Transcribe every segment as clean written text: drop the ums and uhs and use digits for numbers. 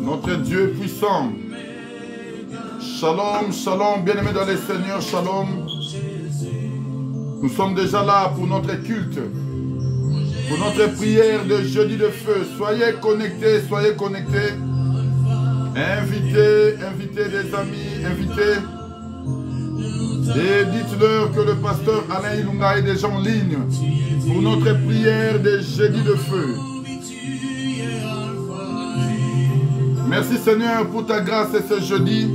Notre Dieu est puissant. Shalom, shalom, bien-aimés dans les Seigneurs, shalom. Nous sommes déjà là pour notre culte, pour notre prière de jeudi de feu. Soyez connectés, soyez connectés. Invitez, invitez des amis, invitez. Et dites-leur que le pasteur Alain Ilunga est déjà en ligne pour notre prière de jeudi de feu. Merci Seigneur pour ta grâce et ce jeudi.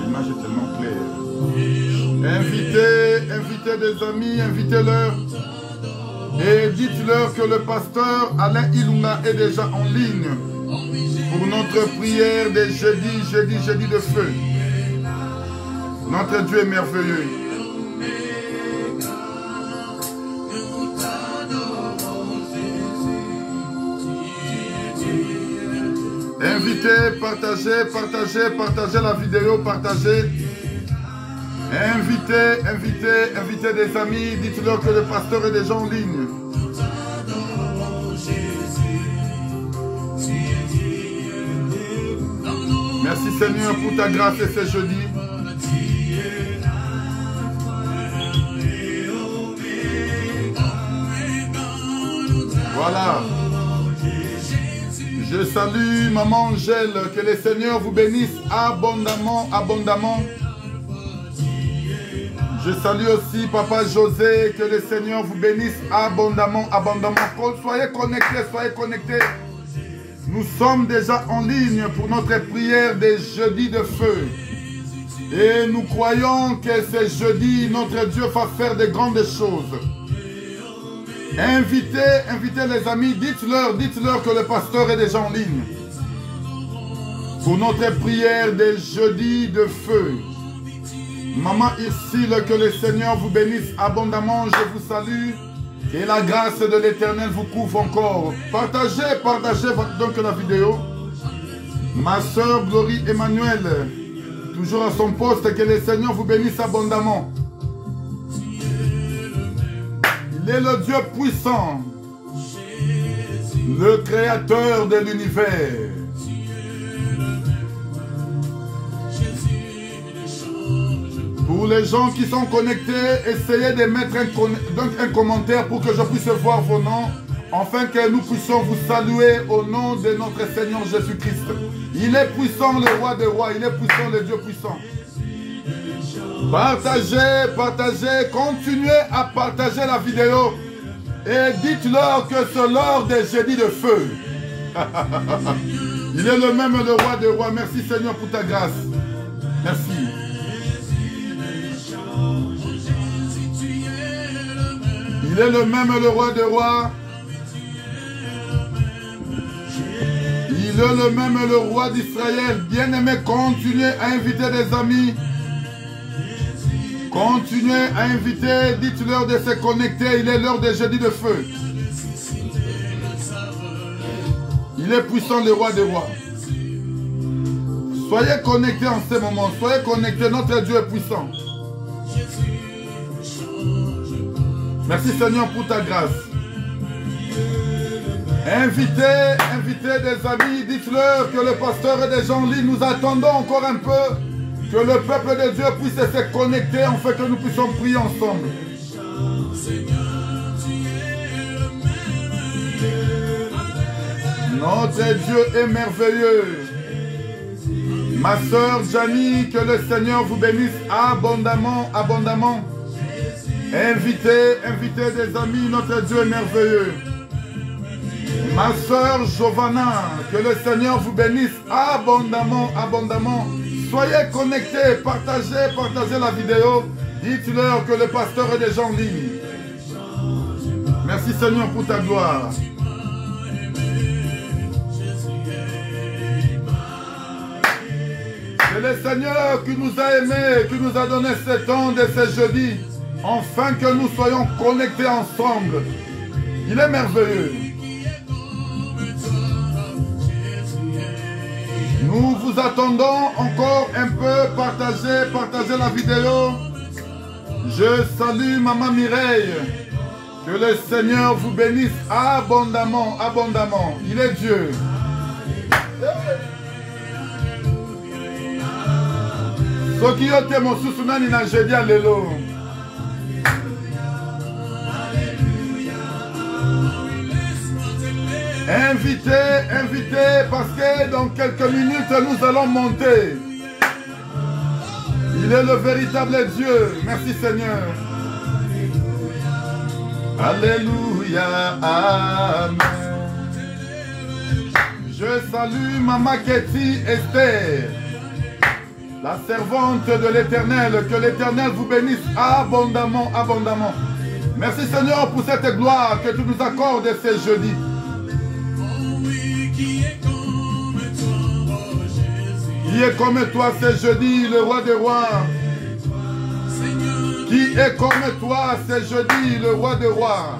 L'image est tellement claire. Invitez des amis, invitez-leur. Et dites-leur que le pasteur Alain Ilunga est déjà en ligne pour notre prière de jeudi de feu. Notre Dieu est merveilleux. Invitez, partagez la vidéo, partagez. Invitez des amis, dites-leur que le pasteur est déjà en ligne. Merci Seigneur pour ta grâce et ce jeudi. Voilà. Je salue Maman Angèle, que le Seigneur vous bénisse abondamment, abondamment. Je salue aussi Papa José, que le Seigneur vous bénisse abondamment, abondamment. Soyez connectés, soyez connectés. Nous sommes déjà en ligne pour notre prière des jeudis de feu. Et nous croyons que ce jeudi, notre Dieu va faire de grandes choses. Invitez les amis, dites-leur que le pasteur est déjà en ligne pour notre prière des jeudis de feu. Maman Ursule, que le Seigneur vous bénisse abondamment, je vous salue. Et la grâce de l'Éternel vous couvre encore. Partagez donc la vidéo. Ma soeur Glory Emmanuel, toujours à son poste, que le Seigneur vous bénisse abondamment. Il est le Dieu puissant, le créateur de l'univers. Pour les gens qui sont connectés, essayez de mettre un commentaire pour que je puisse voir vos noms, afin que nous puissions vous saluer au nom de notre Seigneur Jésus-Christ. Il est puissant, le roi des rois, il est puissant, le Dieu puissant. Partagez, continuez à partager la vidéo et dites-leur que c'est l'heure des jeudis de feu. Il est le même, le roi des rois. Merci Seigneur pour ta grâce. Merci. Il est le même, le roi des rois. Il est le même, le roi d'Israël. Bien-aimé, continuez à inviter des amis. Continuez à inviter. Dites-leur de se connecter. Il est l'heure des jeudis de feu. Il est puissant, le roi des rois. Soyez connectés en ce moment. Soyez connectés. Notre Dieu est puissant. Merci Seigneur pour ta grâce. Invitez des amis, dites-leur que le pasteur est déjà en ligne. Nous attendons encore un peu que le peuple de Dieu puisse se connecter afin que nous puissions prier ensemble. Notre Dieu est merveilleux. Ma soeur Janie, que le Seigneur vous bénisse abondamment, abondamment. Invitez des amis, notre Dieu est merveilleux. Ma soeur Giovanna, que le Seigneur vous bénisse abondamment, abondamment. Soyez connectés, partagez la vidéo. Dites-leur que le pasteur est déjà en ligne. Merci Seigneur pour ta gloire. C'est le Seigneur qui nous a aimés, qui nous a donné ce temps de ce jeudi. Afin que nous soyons connectés ensemble. Il est merveilleux. attendons encore un peu, partagez la vidéo. Je salue Maman Mireille. Que le Seigneur vous bénisse abondamment, abondamment. Il est Dieu. Soki yote mosusu nani na jeudi à lelo. Invitez, parce que dans quelques minutes, nous allons monter. Il est le véritable Dieu. Merci Seigneur. Alléluia, amen. Je salue Maman Ketty Esther, la servante de l'Éternel. Que l'Éternel vous bénisse abondamment, abondamment. Merci Seigneur pour cette gloire que tu nous accordes ce jeudi. Qui est comme toi ce jeudi, le roi des rois? Qui est comme toi ce jeudi, le roi des rois?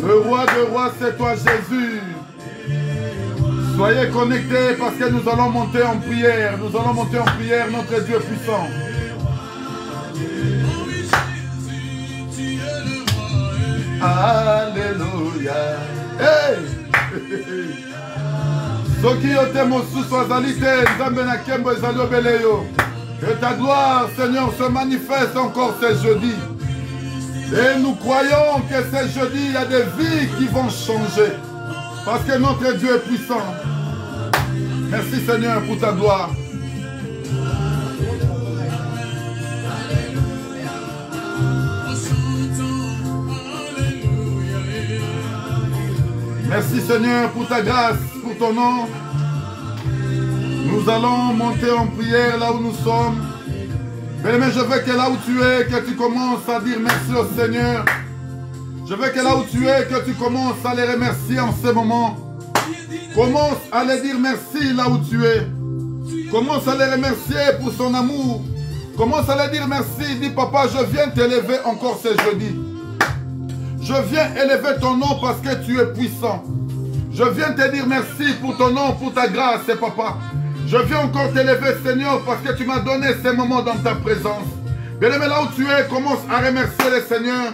Le roi des rois, c'est toi Jésus. Soyez connectés parce que nous allons monter en prière. Nous allons monter en prière, notre Dieu puissant. Alléluia. Hey! Soki yote mosusu azali te, Nzambe na kembo ezali obele yo. Que ta gloire, Seigneur, se manifeste encore ce jeudi. Et nous croyons que ce jeudi, il y a des vies qui vont changer. Parce que notre Dieu est puissant. Merci Seigneur pour ta gloire. Merci Seigneur pour ta grâce, pour ton nom. Nous allons monter en prière là où nous sommes. Bien-aimé, je veux que là où tu es, que tu commences à dire merci au Seigneur. Je veux que là où tu es, que tu commences à les remercier en ce moment. Commence à les dire merci là où tu es. Commence à les remercier pour son amour. Commence à les dire merci. Dis papa, je viens t'élever encore ce jeudi. Je viens élever ton nom parce que tu es puissant. Je viens te dire merci pour ton nom, pour ta grâce, papa. Je viens encore t'élever, Seigneur, parce que tu m'as donné ces moments dans ta présence. Bien-aimé, là où tu es, commence à remercier le Seigneur.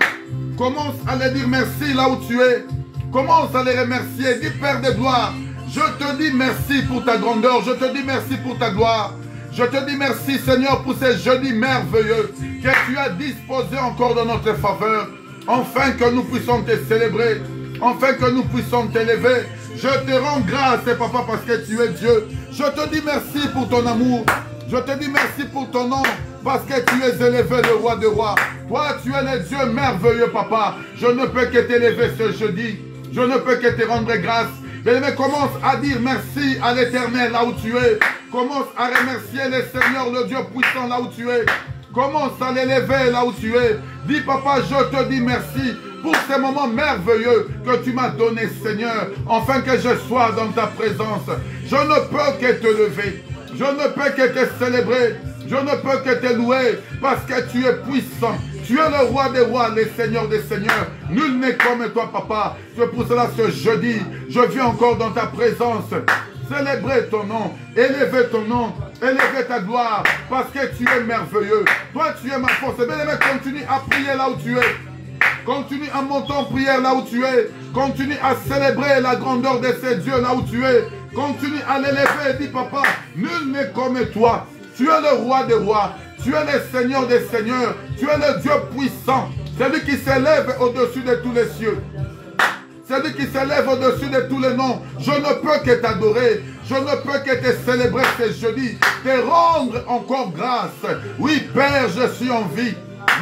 Commence à les dire merci là où tu es. Commence à les remercier. Dis Père de gloire, je te dis merci pour ta grandeur. Je te dis merci pour ta gloire. Je te dis merci, Seigneur, pour ces jeudis merveilleux que tu as disposés encore dans notre faveur. Enfin que nous puissions te célébrer, enfin que nous puissions t'élever. Je te rends grâce, papa, parce que tu es Dieu. Je te dis merci pour ton amour. Je te dis merci pour ton nom, parce que tu es élevé, le roi des rois. Toi, tu es le Dieu merveilleux, papa. Je ne peux que t'élever ce jeudi. Je ne peux que te rendre grâce. Mais commence à dire merci à l'Éternel là où tu es. Commence à remercier le Seigneur, le Dieu puissant là où tu es. Commence à l'élever là où tu es. Dis papa, je te dis merci pour ces moments merveilleux que tu m'as donnés, Seigneur, afin que je sois dans ta présence. Je ne peux que te lever. Je ne peux que te célébrer. Je ne peux que te louer parce que tu es puissant. Tu es le roi des rois, le Seigneur des seigneurs. Nul n'est comme toi, papa. C'est pour cela ce jeudi, je viens encore dans ta présence. Célébrer ton nom, élever ton nom, élever ta gloire, parce que tu es merveilleux. Toi, tu es ma force. Bien-aimé, continue à prier là où tu es. Continue à monter en prière là où tu es. Continue à célébrer la grandeur de ces dieux là où tu es. Continue à l'élever et dis, papa, nul n'est comme toi. Tu es le roi des rois. Tu es le Seigneur des seigneurs. Tu es le Dieu puissant. Celui qui s'élève au-dessus de tous les cieux. Celui qui s'élève au-dessus de tous les noms. Je ne peux que t'adorer. Je ne peux que te célébrer ce jeudi. Te rendre encore grâce. Oui, Père, je suis en vie.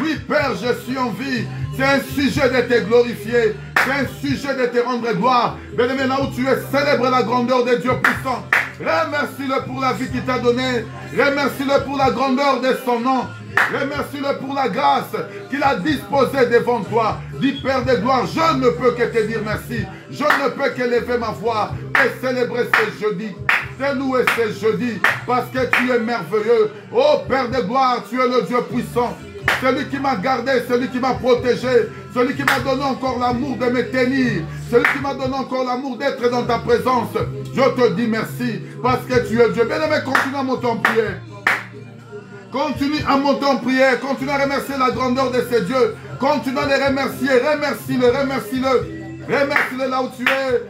Oui, Père, je suis en vie. C'est un sujet de te glorifier. C'est un sujet de te rendre gloire. Bien-aimé, là où tu es, célèbre la grandeur de Dieu puissant. Remercie-le pour la vie qu'il t'a donnée. Remercie-le pour la grandeur de son nom. Remercie-le pour la grâce qu'il a disposée devant toi. Dis Père de gloire, je ne peux que te dire merci. Je ne peux qu'élever ma voix et célébrer ce jeudi. Te louer ce jeudi parce que tu es merveilleux. Oh Père de gloire, tu es le Dieu puissant. Celui qui m'a gardé, celui qui m'a protégé, celui qui m'a donné encore l'amour de me tenir, celui qui m'a donné encore l'amour d'être dans ta présence. Je te dis merci parce que tu es Dieu. Bien-aimé, continue à monter en prière. Continue à monter en prière. Continue à remercier la grandeur de ces dieux. Continue à les remercier. Remercie-le, remercie-le. Remercie-le là où tu es.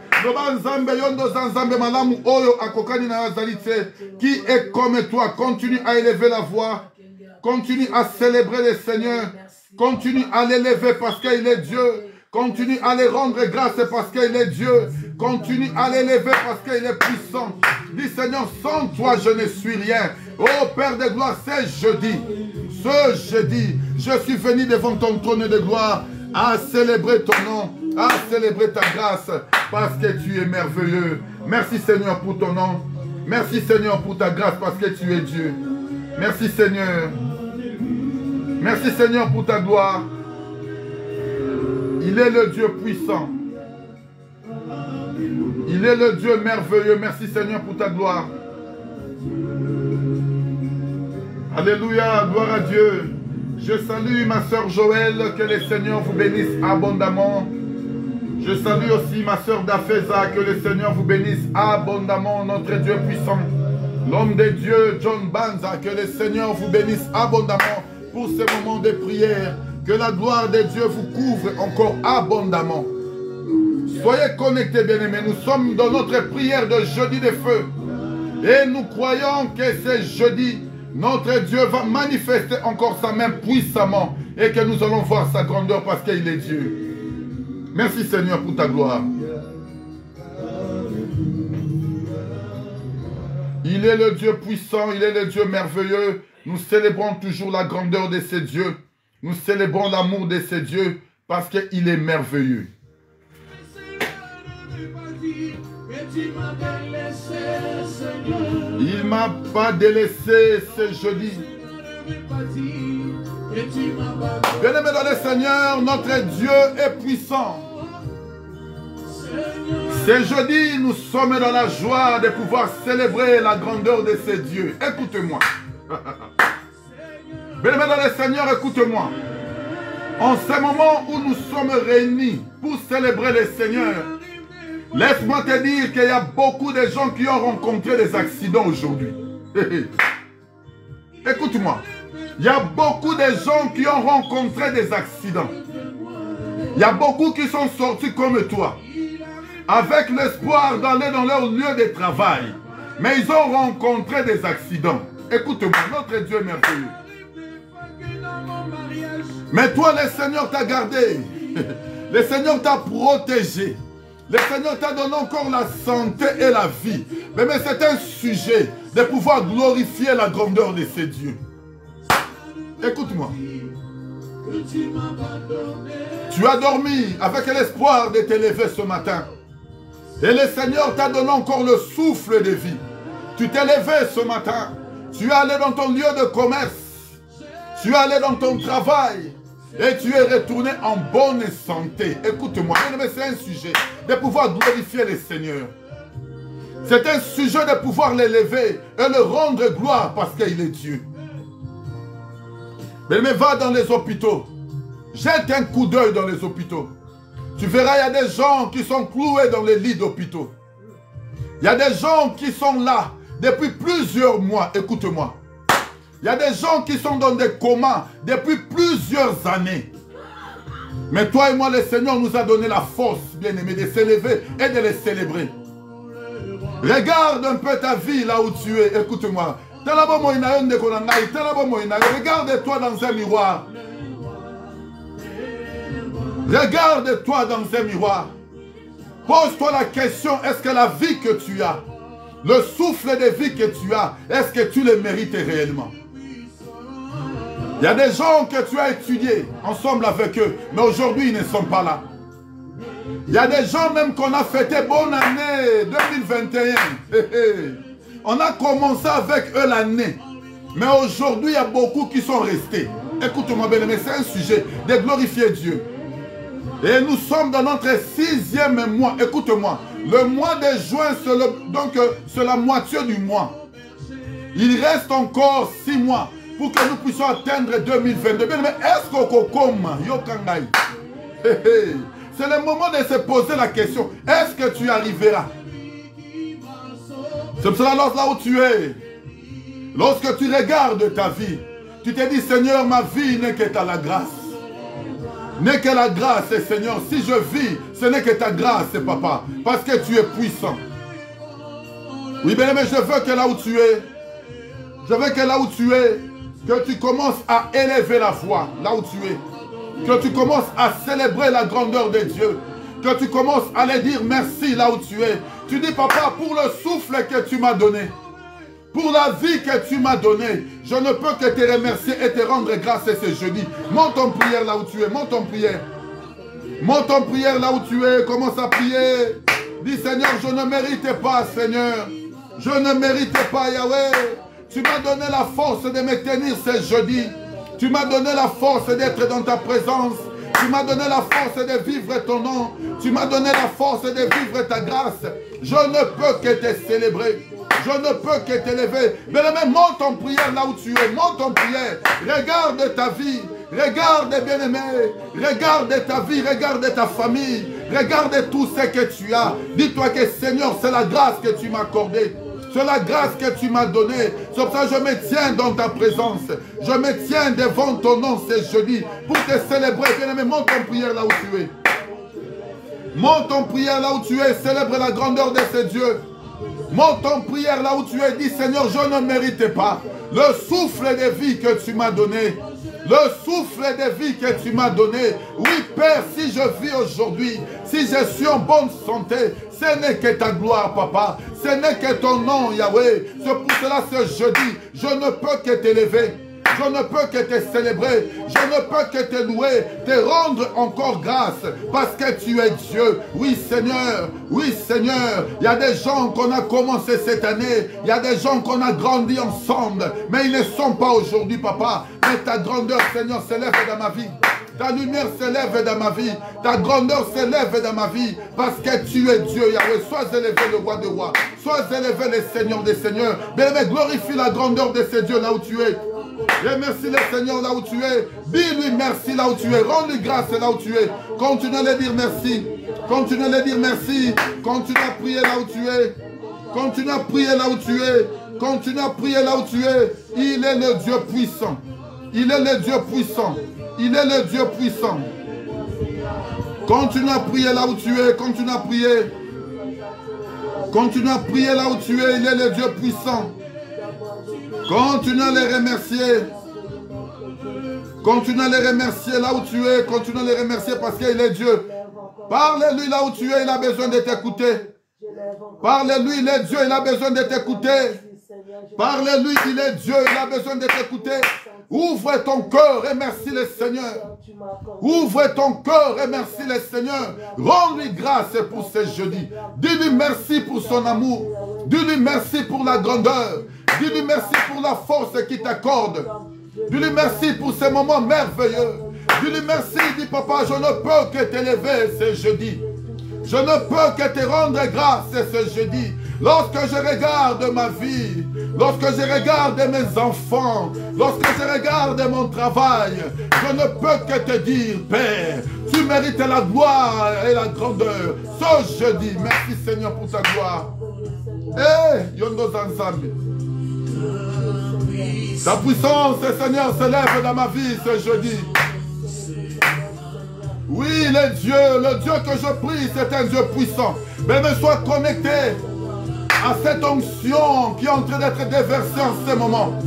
Qui est comme toi? Continue à élever la voix. Continue à célébrer le Seigneur. Continue à l'élever parce qu'il est Dieu. Continue à les rendre grâce parce qu'il est Dieu. Continue à l'élever parce qu'il est puissant. Dis Seigneur, sans toi je ne suis rien. Oh Père de gloire, c'est jeudi. Ce jeudi, je suis venu devant ton trône de gloire à célébrer ton nom, à célébrer ta grâce parce que tu es merveilleux. Merci Seigneur pour ton nom. Merci Seigneur pour ta grâce parce que tu es Dieu. Merci Seigneur. Merci Seigneur pour ta gloire. Il est le Dieu puissant. Il est le Dieu merveilleux. Merci Seigneur pour ta gloire. Alléluia, gloire à Dieu. Je salue ma sœur Joël, que le Seigneur vous bénisse abondamment. Je salue aussi ma sœur Dafeza, que le Seigneur vous bénisse abondamment, notre Dieu puissant. L'homme de Dieu, John Banza, que le Seigneur vous bénisse abondamment pour ces moments de prière. Que la gloire de Dieu vous couvre encore abondamment. Soyez connectés, bien-aimés. Nous sommes dans notre prière de jeudi de feu. Et nous croyons que ce jeudi, notre Dieu va manifester encore sa main puissamment. Et que nous allons voir sa grandeur parce qu'il est Dieu. Merci Seigneur pour ta gloire. Il est le Dieu puissant, il est le Dieu merveilleux. Nous célébrons toujours la grandeur de ces dieux. Nous célébrons l'amour de ces dieux parce qu'il est merveilleux. Il ne m'a pas délaissé ce jeudi. Bien-aimé dans le Seigneur, notre Dieu est puissant. Ce jeudi, nous sommes dans la joie de pouvoir célébrer la grandeur de ces dieux. Écoute-moi. Bien-aimé dans le Seigneur, écoute-moi. En ce moment où nous sommes réunis pour célébrer le Seigneur, laisse-moi te dire qu'il y a beaucoup de gens qui ont rencontré des accidents aujourd'hui. Écoute-moi. Il y a beaucoup de gens qui ont rencontré des accidents. Il y a beaucoup qui sont sortis comme toi, avec l'espoir d'aller dans leur lieu de travail. Mais ils ont rencontré des accidents. Écoute-moi, notre Dieu est merveilleux. Mais toi, le Seigneur t'a gardé. Le Seigneur t'a protégé. Le Seigneur t'a donné encore la santé et la vie. Mais c'est un sujet de pouvoir glorifier la grandeur de ces dieux. Écoute-moi. Tu as dormi avec l'espoir de t'élever ce matin. Et le Seigneur t'a donné encore le souffle de vie. Tu t'es levé ce matin. Tu es allé dans ton lieu de commerce. Tu es allé dans ton travail. Et tu es retourné en bonne santé. Écoute-moi, c'est un sujet de pouvoir glorifier le Seigneur. C'est un sujet de pouvoir l'élever et le rendre gloire parce qu'il est Dieu. Mais va dans les hôpitaux. Jette un coup d'œil dans les hôpitaux. Tu verras, il y a des gens qui sont cloués dans les lits d'hôpitaux. Il y a des gens qui sont là depuis plusieurs mois. Écoute-moi. Il y a des gens qui sont dans des comas depuis plusieurs années. Mais toi et moi, le Seigneur nous a donné la force, bien-aimé, de s'élever et de les célébrer. Regarde un peu ta vie là où tu es. Écoute-moi. Regarde-toi dans un miroir. Regarde-toi dans un miroir. Pose-toi la question, est-ce que la vie que tu as, le souffle de vie que tu as, est-ce que tu le mérites réellement? Il y a des gens que tu as étudiés ensemble avec eux, mais aujourd'hui ils ne sont pas là. Il y a des gens même qu'on a fêté bonne année 2021. On a commencé avec eux l'année. Mais aujourd'hui, il y a beaucoup qui sont restés. Écoute-moi, bien-aimé, c'est un sujet de glorifier Dieu. Et nous sommes dans notre 6e mois. Écoute-moi, le mois de juin, c'est la moitié du mois. Il reste encore 6 mois pour que nous puissions atteindre 2022. Bien-aimé, est-ce qu'on C'est le moment de se poser la question, est-ce que tu arriveras? C'est pour cela, là où tu es, lorsque tu regardes ta vie, tu te dis, Seigneur, ma vie n'est que ta la grâce. N'est que la grâce, Seigneur. Si je vis, ce n'est que ta grâce, Papa, parce que tu es puissant. Oui, bien aimé, je veux que là où tu es, je veux que là où tu es, que tu commences à élever la voix, là où tu es. Que tu commences à célébrer la grandeur de Dieu. Que tu commences à lui dire merci là où tu es. Tu dis, Papa, pour le souffle que tu m'as donné, pour la vie que tu m'as donnée, je ne peux que te remercier et te rendre grâce ce jeudi. Monte en prière là où tu es, monte en prière. Monte en prière là où tu es, commence à prier. Dis, Seigneur, je ne mérite pas, Seigneur. Je ne mérite pas, Yahweh. Tu m'as donné la force de me tenir ce jeudi. Tu m'as donné la force d'être dans ta présence. Tu m'as donné la force de vivre ton nom. Tu m'as donné la force de vivre ta grâce. Je ne peux que te célébrer. Je ne peux que t'élever. Mais même monte en prière là où tu es. Monte en prière. Regarde ta vie. Regarde, bien-aimé. Regarde ta vie. Regarde ta famille. Regarde tout ce que tu as. Dis-toi que Seigneur, c'est la grâce que tu m'as accordée. C'est la grâce que tu m'as donnée. C'est pour ça que je me tiens dans ta présence. Je me tiens devant ton nom ce jeudi pour te célébrer. Bien-aimé, monte en prière là où tu es. Monte en prière là où tu es. Célèbre la grandeur de ce Dieu. Monte en prière là où tu es. Dis, Seigneur, je ne mérite pas le souffle de vie que tu m'as donné. Le souffle de vie que tu m'as donné. Oui, Père, si je vis aujourd'hui, si je suis en bonne santé, ce n'est que ta gloire, Papa. Ce n'est que ton nom, Yahweh. C'est pour cela, ce jeudi, je ne peux que t'élever. Je ne peux que te célébrer. Je ne peux que te louer, te rendre encore grâce. Parce que tu es Dieu. Oui, Seigneur. Oui, Seigneur. Il y a des gens qu'on a commencé cette année. Il y a des gens qu'on a grandi ensemble. Mais ils ne sont pas aujourd'hui, Papa. Mais ta grandeur, Seigneur, s'élève dans ma vie. Ta lumière s'élève dans ma vie. Ta grandeur s'élève dans ma vie. Parce que tu es Dieu, Yahweh. Sois élevé le roi des rois. Sois élevé le Seigneur des seigneurs. Bien-aimé, glorifie la grandeur de ce Dieu là où tu es. Remercie le Seigneur là où tu es. Dis-lui merci là où tu es. Rends-lui grâce là où tu es. Continue à lui dire merci. Continue à lui dire merci. Continue à prier là où tu es. Continue à prier là où tu es. Continue à prier là où tu es. Il est le Dieu puissant. Il est le Dieu puissant. Il est le Dieu puissant. Continue à prier là où tu es. Continue à prier. Continue à prier là où tu es. Il est le Dieu puissant. Continue à les remercier. Continue à les remercier là où tu es. Continue à les remercier parce qu'il est Dieu. Parle-lui là où tu es. Il a besoin de t'écouter. Parle-lui, il est Dieu. Il a besoin de t'écouter. Parle-lui, il est Dieu. Il a besoin de t'écouter. Ouvre ton cœur et merci le Seigneur. Ouvre ton cœur et merci le Seigneur. Rends-lui grâce pour ce jeudi. Dis-lui merci pour son amour. Dis-lui merci pour la grandeur. Dis-lui merci pour la force qu'il t'accorde. Dis-lui merci pour ces moments merveilleux. Dis-lui merci, dis papa, je ne peux que t'élever ce jeudi. Je ne peux que te rendre grâce ce jeudi. Lorsque je regarde ma vie, lorsque je regarde mes enfants, lorsque je regarde mon travail, je ne peux que te dire, Père, tu mérites la gloire et la grandeur. Ce jeudi, merci Seigneur pour ta gloire. Eh, Yondo ensemble. Ta puissance, Seigneur, s'élève dans ma vie ce jeudi. Oui, le Dieu que je prie, c'est un Dieu puissant. Mais sois connecté à cette onction qui est en train d'être déversée en ce moment.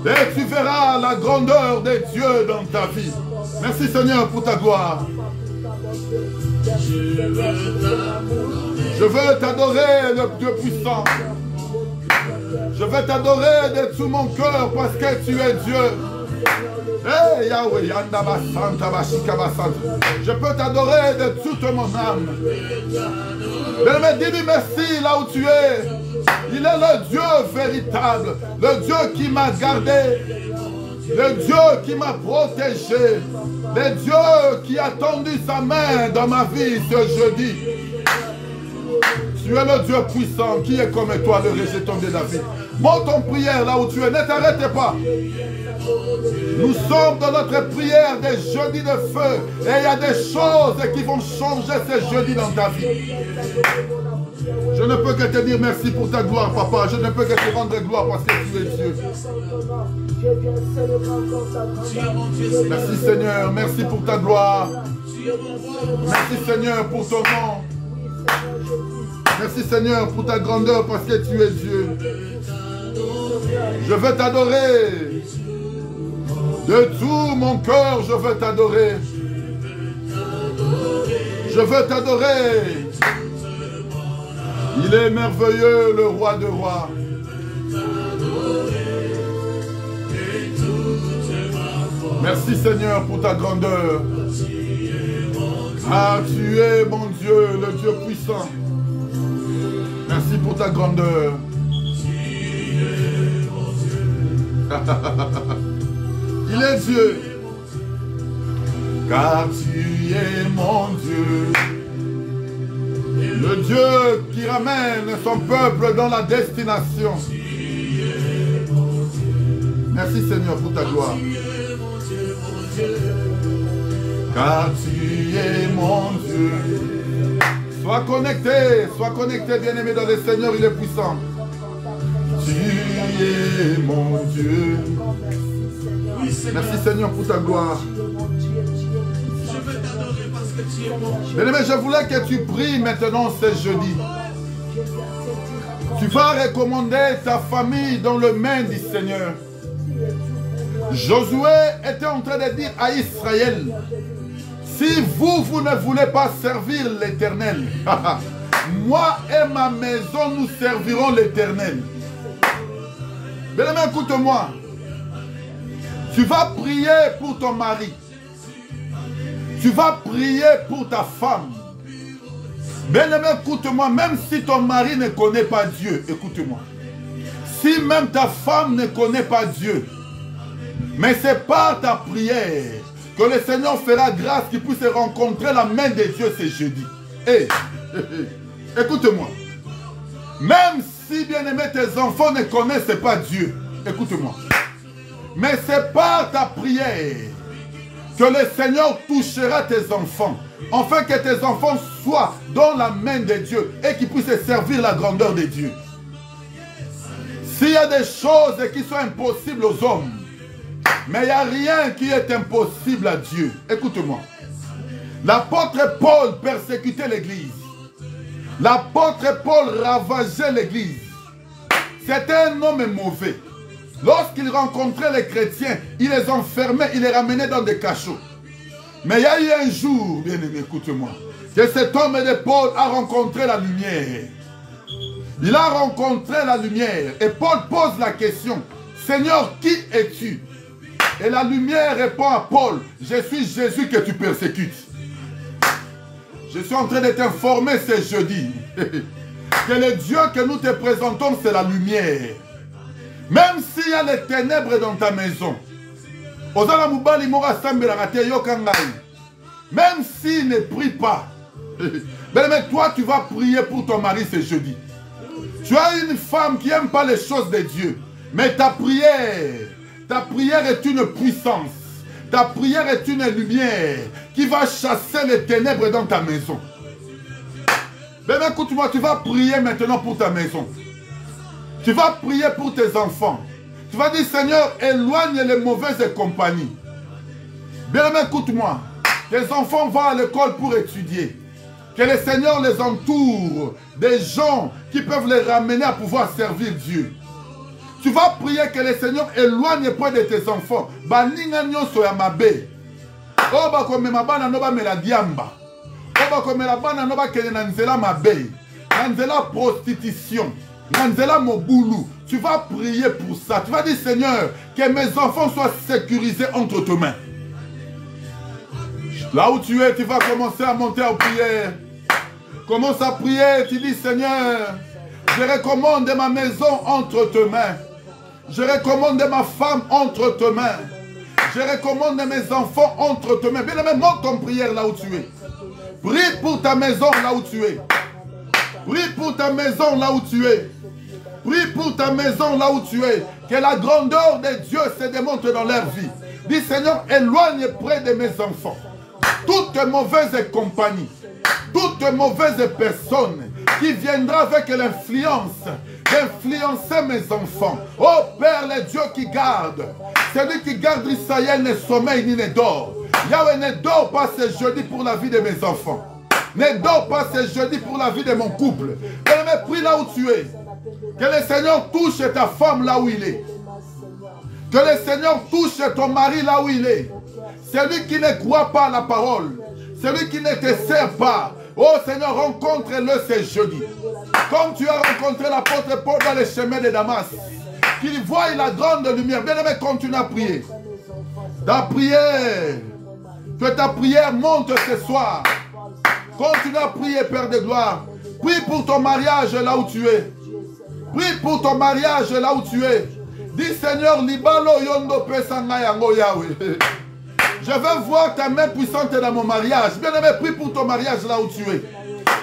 Et tu verras la grandeur de Dieu dans ta vie. Merci Seigneur pour ta gloire. Je veux t'adorer, le Dieu puissant. Je veux t'adorer de tout mon cœur parce que tu es Dieu. Hey Yahweh, je peux t'adorer de toute mon âme. Mais dis-lui merci là où tu es. Il est le Dieu véritable, le Dieu qui m'a gardé, le Dieu qui m'a protégé, le Dieu qui a tendu sa main dans ma vie ce jeudi. Tu es le Dieu puissant qui est comme toi, le rejeton de David. Monte en prière là où tu es, ne t'arrête pas. Nous sommes dans notre prière des jeudis de feu. Et il y a des choses qui vont changer ces jeudis dans ta vie. Je ne peux que te dire merci pour ta gloire, papa. Je ne peux que te rendre gloire parce que tu es Dieu. Merci Seigneur, merci pour ta gloire. Merci Seigneur pour ton nom. Merci Seigneur pour ta grandeur parce que tu es Dieu. Je veux t'adorer. De tout mon cœur, je veux t'adorer. Je veux t'adorer. Il est merveilleux, le roi de rois. Merci Seigneur pour ta grandeur. Ah, tu es mon Dieu, le Dieu puissant. Merci pour ta grandeur. Il est Dieu. Car tu es mon Dieu. Le Dieu qui ramène son peuple dans la destination. Merci Seigneur pour ta gloire. Car tu es mon Dieu. Sois connecté bien-aimé dans le Seigneur, il est puissant. Tu es mon Dieu. Merci Seigneur pour ta gloire. Bien-aimé, je voulais que tu pries maintenant ce jeudi. Tu vas recommander ta famille dans le main du Seigneur. Josué était en train de dire à Israël, si vous ne voulez pas servir l'Éternel, moi et ma maison, nous servirons l'Éternel. Bien-aimé, écoute-moi. Tu vas prier pour ton mari. Tu vas prier pour ta femme. Bien-aimé, écoute-moi, même si ton mari ne connaît pas Dieu, écoute-moi. Si même ta femme ne connaît pas Dieu, mais c'est par ta prière que le Seigneur fera grâce qu'il puisse rencontrer la main de Dieu ce jeudi. Écoute-moi. Même si, bien-aimé, tes enfants ne connaissent pas Dieu, écoute-moi. Mais c'est par ta prière que le Seigneur touchera tes enfants, afin que tes enfants soient dans la main de Dieu et qu'ils puissent servir la grandeur de Dieu. S'il y a des choses qui sont impossibles aux hommes, mais il n'y a rien qui est impossible à Dieu. Écoute-moi. L'apôtre Paul persécutait l'église. L'apôtre Paul ravageait l'église. C'était un homme mauvais. Lorsqu'il rencontrait les chrétiens, il les enfermait, il les ramenait dans des cachots. Mais il y a eu un jour, bien aimé, écoute-moi, que cet homme de Paul a rencontré la lumière. Il a rencontré la lumière. Et Paul pose la question, Seigneur, qui es-tu? Et la lumière répond à Paul, je suis Jésus que tu persécutes. Je suis en train de t'informer ce jeudi que le Dieu que nous te présentons, c'est la lumière. Même s'il y a les ténèbres dans ta maison, même s'il ne prie pas, mais toi tu vas prier pour ton mari ce jeudi. Tu as une femme qui n'aime pas les choses de Dieu, mais ta prière est une puissance. Ta prière est une lumière qui va chasser les ténèbres dans ta maison. Ben écoute-moi, tu vas prier maintenant pour ta maison. Tu vas prier pour tes enfants. Tu vas dire, Seigneur, éloigne les mauvaises compagnies. Bien écoute-moi, tes enfants vont à l'école pour étudier. Que le Seigneur les entoure des gens qui peuvent les ramener à pouvoir servir Dieu. Tu vas prier que le Seigneur éloigne près de tes enfants. Baninga nyonso ya mabe. Oba komema bana no ba mela diamba. Oba komela bana no ba kele na nzela mabe. Na nzela prostitution. Na nzela mobulu. Tu vas prier pour ça. Tu vas dire, Seigneur, que mes enfants soient sécurisés entre tes mains. Là où tu es, tu vas commencer à monter en prière. Commence à prier. Tu dis, Seigneur, je recommande ma maison entre tes mains. Je recommande ma femme entre tes mains. Je recommande mes enfants entre tes mains. Bien aimé, monte ton prière là où tu es. Prie pour ta maison là où tu es. Prie pour ta maison là où tu es. Prie pour ta maison là où tu es. Que la grandeur de Dieu se démontre dans leur vie. Dis Seigneur, éloigne près de mes enfants toute mauvaise compagnie, toute mauvaise personne qui viendra avec l'influence d'influencer mes enfants. Oh Père, le Dieu qui garde, celui qui garde Israël ne sommeille ni ne dort. Yahweh ne dort pas ce jeudi pour la vie de mes enfants. Ne dors pas ce jeudi pour la vie de mon couple. Bien-aimé, prie là où tu es. Que le Seigneur touche ta femme là où il est. Que le Seigneur touche ton mari là où il est. Celui qui ne croit pas à la parole, celui qui ne te sert pas. Oh Seigneur, rencontre-le ce jeudi. Comme tu as rencontré l'apôtre Paul dans les chemins de Damas, qu'il voie la grande lumière. Bien-aimé, continue à prier. Ta prière, que ta prière monte ce soir. Continue à prier, Père de gloire. Prie pour ton mariage là où tu es. Prie pour ton mariage là où tu es. Dis Seigneur, libalo yondo pesanga yango Yahweh. Je veux voir ta main puissante dans mon mariage. Bien-aimé, prie pour ton mariage là où tu es.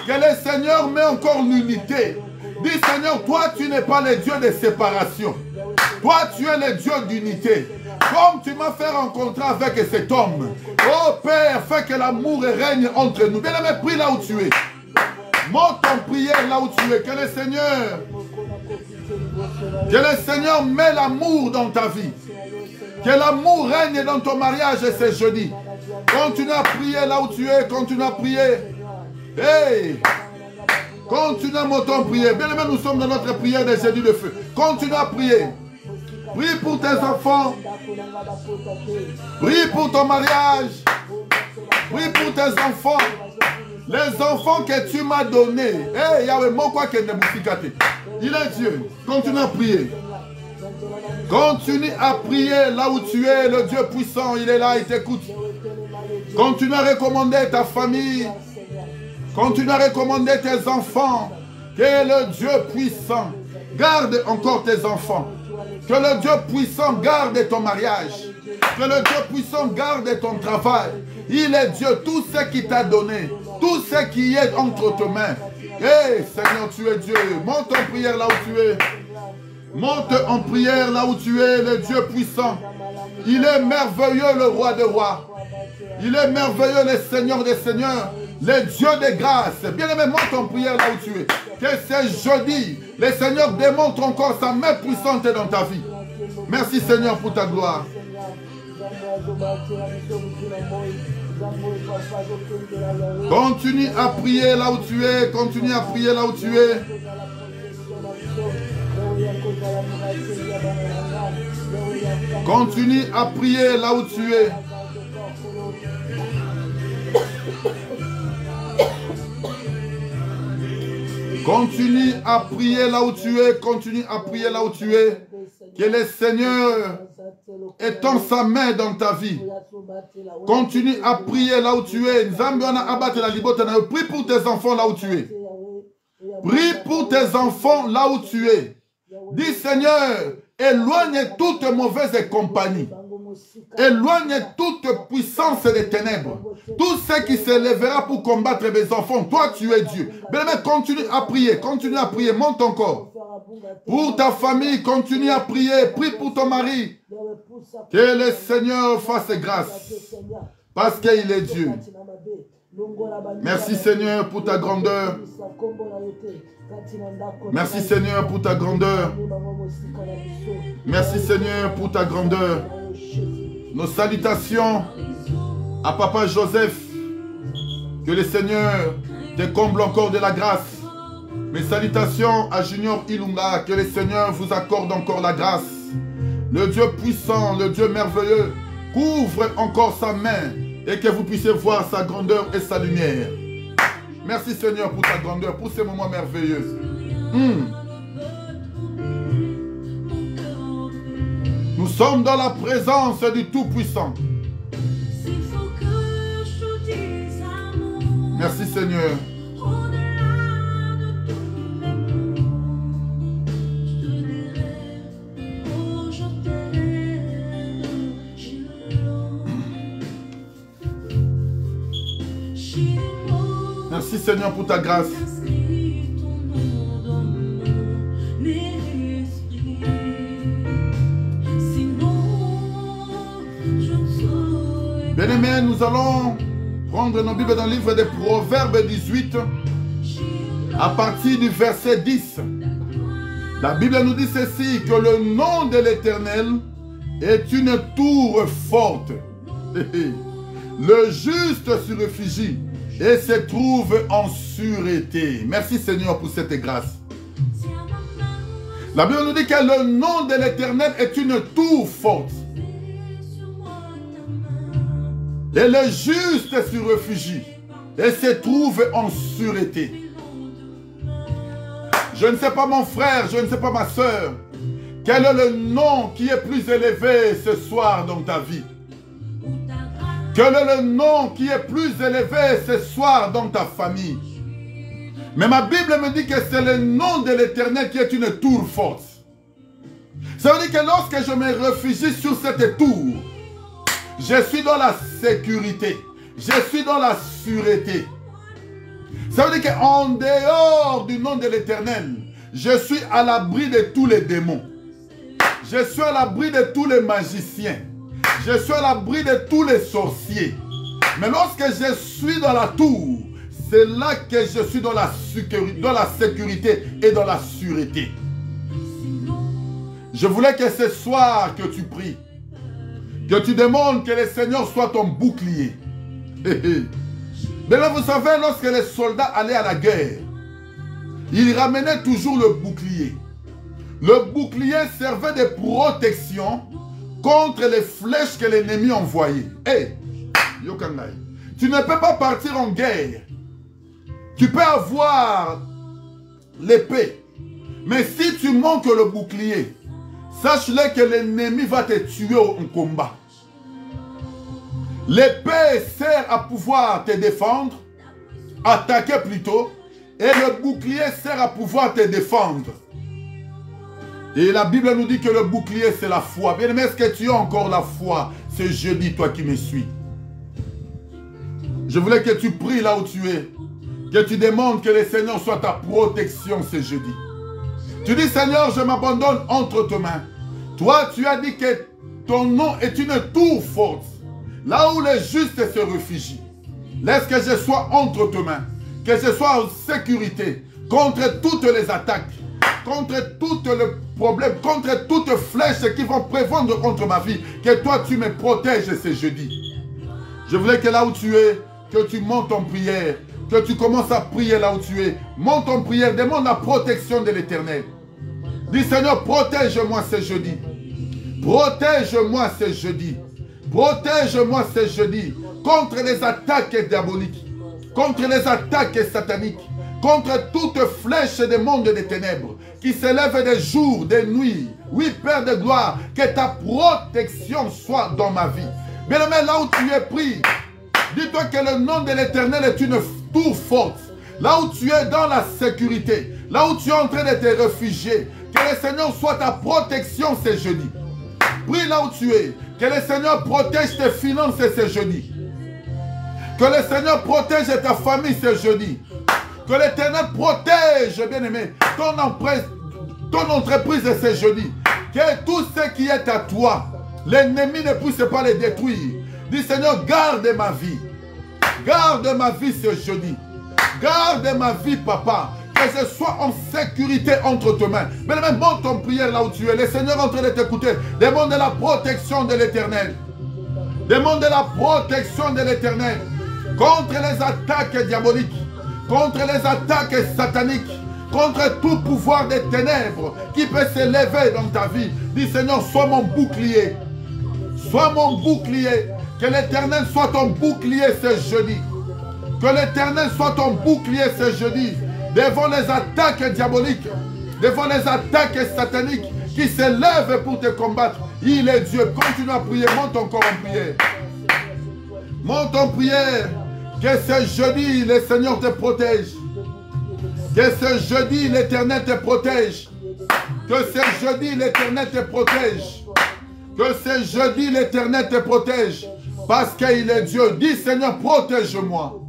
Que le Seigneur met encore l'unité. Dis Seigneur, toi tu n'es pas le Dieu de séparation. Toi tu es le Dieu d'unité. Comme tu m'as fait rencontrer avec cet homme. Oh Père, fais que l'amour règne entre nous. Bien-aimé, prie là où tu es. Monte en prière là où tu es. Que le Seigneur met l'amour dans ta vie. Que l'amour règne dans ton mariage ce jeudi. Continue à prier là où tu es. Continue à prier. Hey! Continue à monter en prière. Bien aimé, nous sommes dans notre prière de jeudi de feu. Continue à prier. Prie pour tes enfants. Prie pour ton mariage. Prie pour tes enfants. Les enfants que tu m'as donnés. Hey, Yahweh, mon quoi que ne bouffikaté. Il est Dieu. Continue à prier. Continue à prier là où tu es. Le Dieu puissant, il est là, il t'écoute. Continue à recommander ta famille. Continue à recommander tes enfants. Que le Dieu puissant garde encore tes enfants. Que le Dieu puissant garde ton mariage. Que le Dieu puissant garde ton travail. Il est Dieu, tout ce qu'il t'a donné. Tout ce qui est entre tes mains. Hey, Seigneur, tu es Dieu. Monte en prière là où tu es. Monte en prière là où tu es, le Dieu puissant. Il est merveilleux, le roi des rois. Il est merveilleux, le Seigneur des seigneurs. Le Dieu de grâce. Bien-aimé, monte en prière là où tu es. Que ce jeudi, le Seigneur démontre encore sa main puissante dans ta vie. Merci Seigneur pour ta gloire. Continue à prier là où tu es. Continue à prier là où tu es. Continue à prier là où tu es. Continue à prier là où tu es. Continue à prier là où tu es. Que le Seigneur étend sa main dans ta vie. Continue à prier là où tu es. Prie pour tes enfants là où tu es. Prie pour tes enfants là où tu es. Dis Seigneur, éloigne toute mauvaise compagnie. Éloigne toute puissance des ténèbres. Tout ce qui se lèvera pour combattre mes enfants. Toi, tu es Dieu. Bien-aimé, continue à prier. Continue à prier. Monte encore. Pour ta famille, continue à prier. Prie pour ton mari. Que le Seigneur fasse grâce. Parce qu'il est Dieu. Merci Seigneur pour ta grandeur. Merci Seigneur pour ta grandeur. Merci Seigneur pour ta grandeur. Nos salutations à Papa Joseph. Que le Seigneur te comble encore de la grâce. Mes salutations à Junior Ilunga. Que le Seigneur vous accorde encore la grâce. Le Dieu puissant, le Dieu merveilleux, couvre encore sa main et que vous puissiez voir sa grandeur et sa lumière. Merci Seigneur pour ta grandeur, pour ces moments merveilleux. Nous sommes dans la présence du Tout-Puissant. Merci Seigneur. Merci Seigneur pour ta grâce. Bien-aimés, nous allons prendre nos Bibles dans le livre des Proverbes 18, à partir du verset 10. La Bible nous dit ceci, que le nom de l'Éternel est une tour forte. Le juste s'y réfugie et se trouve en sûreté. Merci Seigneur pour cette grâce. La Bible nous dit que le nom de l'Éternel est une tour forte. Et le juste s'y réfugie et se trouve en sûreté. Je ne sais pas mon frère, je ne sais pas ma soeur, quel est le nom qui est plus élevé ce soir dans ta vie? Quel est le nom qui est plus élevé ce soir dans ta famille? Mais ma Bible me dit que c'est le nom de l'Éternel qui est une tour forte. Ça veut dire que lorsque je me réfugie sur cette tour, je suis dans la sécurité, je suis dans la sûreté. Ça veut dire qu'en dehors du nom de l'Éternel, je suis à l'abri de tous les démons. Je suis à l'abri de tous les magiciens. Je suis à l'abri de tous les sorciers. Mais lorsque je suis dans la tour, c'est là que je suis dans la sécurité et dans la sûreté. Je voulais que ce soir que tu pries, que tu demandes que le Seigneur soit ton bouclier. Mais là, vous savez, lorsque les soldats allaient à la guerre, ils ramenaient toujours le bouclier. Le bouclier servait de protection contre les flèches que l'ennemi envoyait. Hey, Yokangai, tu ne peux pas partir en guerre. Tu peux avoir l'épée. Mais si tu manques le bouclier, sache-le que l'ennemi va te tuer en combat. L'épée sert à pouvoir te défendre, attaquer plutôt, et le bouclier sert à pouvoir te défendre. Et la Bible nous dit que le bouclier c'est la foi. Bien aimé, est-ce que tu as encore la foi ce jeudi, toi qui me suis? Je voulais que tu pries là où tu es, que tu demandes que le Seigneur soit ta protection ce jeudi. Tu dis, Seigneur, je m'abandonne entre tes mains. Toi, tu as dit que ton nom est une tour forte. Là où les justes se réfugient, laisse que je sois entre tes mains, que je sois en sécurité contre toutes les attaques, contre tous les problèmes, contre toutes les flèches qui vont prévendre contre ma vie, que toi tu me protèges ce jeudi. Je voulais que là où tu es, que tu montes en prière, que tu commences à prier là où tu es. Monte en prière, demande la protection de l'Éternel. Dis Seigneur, protège-moi ce jeudi. Protège-moi ce jeudi. Protège-moi ce jeudi contre les attaques diaboliques, contre les attaques sataniques, contre toute flèche des mondes des ténèbres qui s'élèvent des jours, des nuits. Oui, Père de gloire, que ta protection soit dans ma vie. Bien-aimé, là où tu es pris, dis-toi que le nom de l'Éternel est une tour forte. Là où tu es dans la sécurité, là où tu es en train de te réfugier, que le Seigneur soit ta protection ce jeudi. Prie là où tu es. Que le Seigneur protège tes finances ce jeudi. Que le Seigneur protège ta famille ce jeudi. Que l'Éternel protège, bien-aimé, ton entreprise ce jeudi. Que tout ce qui est à toi, l'ennemi ne puisse pas les détruire. Dis Seigneur, garde ma vie. Garde ma vie ce jeudi. Garde ma vie, papa. Que je sois en sécurité entre tes mains. Mais même monte ton prière là où tu es. Le Seigneur est en train de t'écouter. Demande la protection de l'Éternel. Demande la protection de l'Éternel. Contre les attaques diaboliques. Contre les attaques sataniques. Contre tout pouvoir des ténèbres qui peut s'élever dans ta vie. Dis Seigneur, sois mon bouclier. Sois mon bouclier. Que l'Éternel soit ton bouclier ce jeudi. Que l'Éternel soit ton bouclier ce jeudi. Devant les attaques diaboliques, devant les attaques sataniques qui s'élèvent pour te combattre. Il est Dieu. Continue à prier. Monte encore en prière. Monte en prière. Que ce jeudi, le Seigneur te protège. Que ce jeudi, l'Éternel te protège. Que ce jeudi, l'Éternel te protège. Que ce jeudi, l'Éternel te protège. Parce qu'il est Dieu. Dis Seigneur, protège-moi.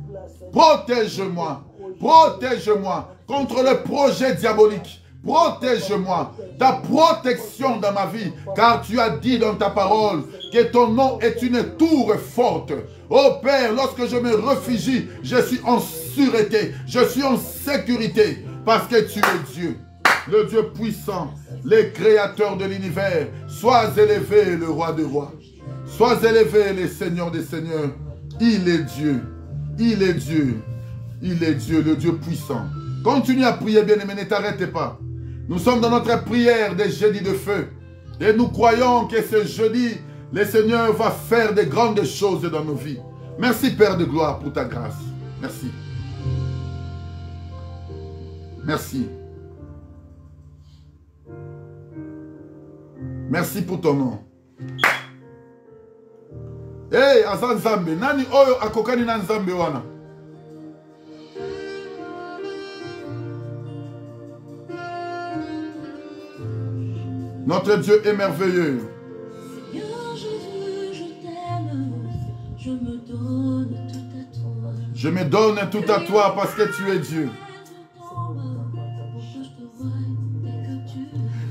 Protège-moi. Protège-moi contre le projet diabolique, Protège-moi, ta protection dans ma vie, car tu as dit dans ta parole que ton nom est une tour forte. Oh Père, lorsque je me réfugie, je suis en sûreté, je suis en sécurité, parce que tu es Dieu, le Dieu puissant, le créateur de l'univers. Sois élevé, le roi des rois. Sois élevé, le Seigneur des seigneurs. Il est Dieu, il est Dieu, il est Dieu, le Dieu puissant. Continue à prier, bien-aimé, ne t'arrêtez pas. Nous sommes dans notre prière des jeudis de feu. Et nous croyons que ce jeudi, le Seigneur va faire de grandes choses dans nos vies. Merci, Père de gloire, pour ta grâce. Merci. Merci. Merci pour ton nom. Hey, Azan Zambe, nani oyo akokani na Nzambe wana? Notre Dieu est merveilleux. Seigneur Jésus, je t'aime, je me donne tout à toi. Je me donne tout à toi parce que tu es Dieu.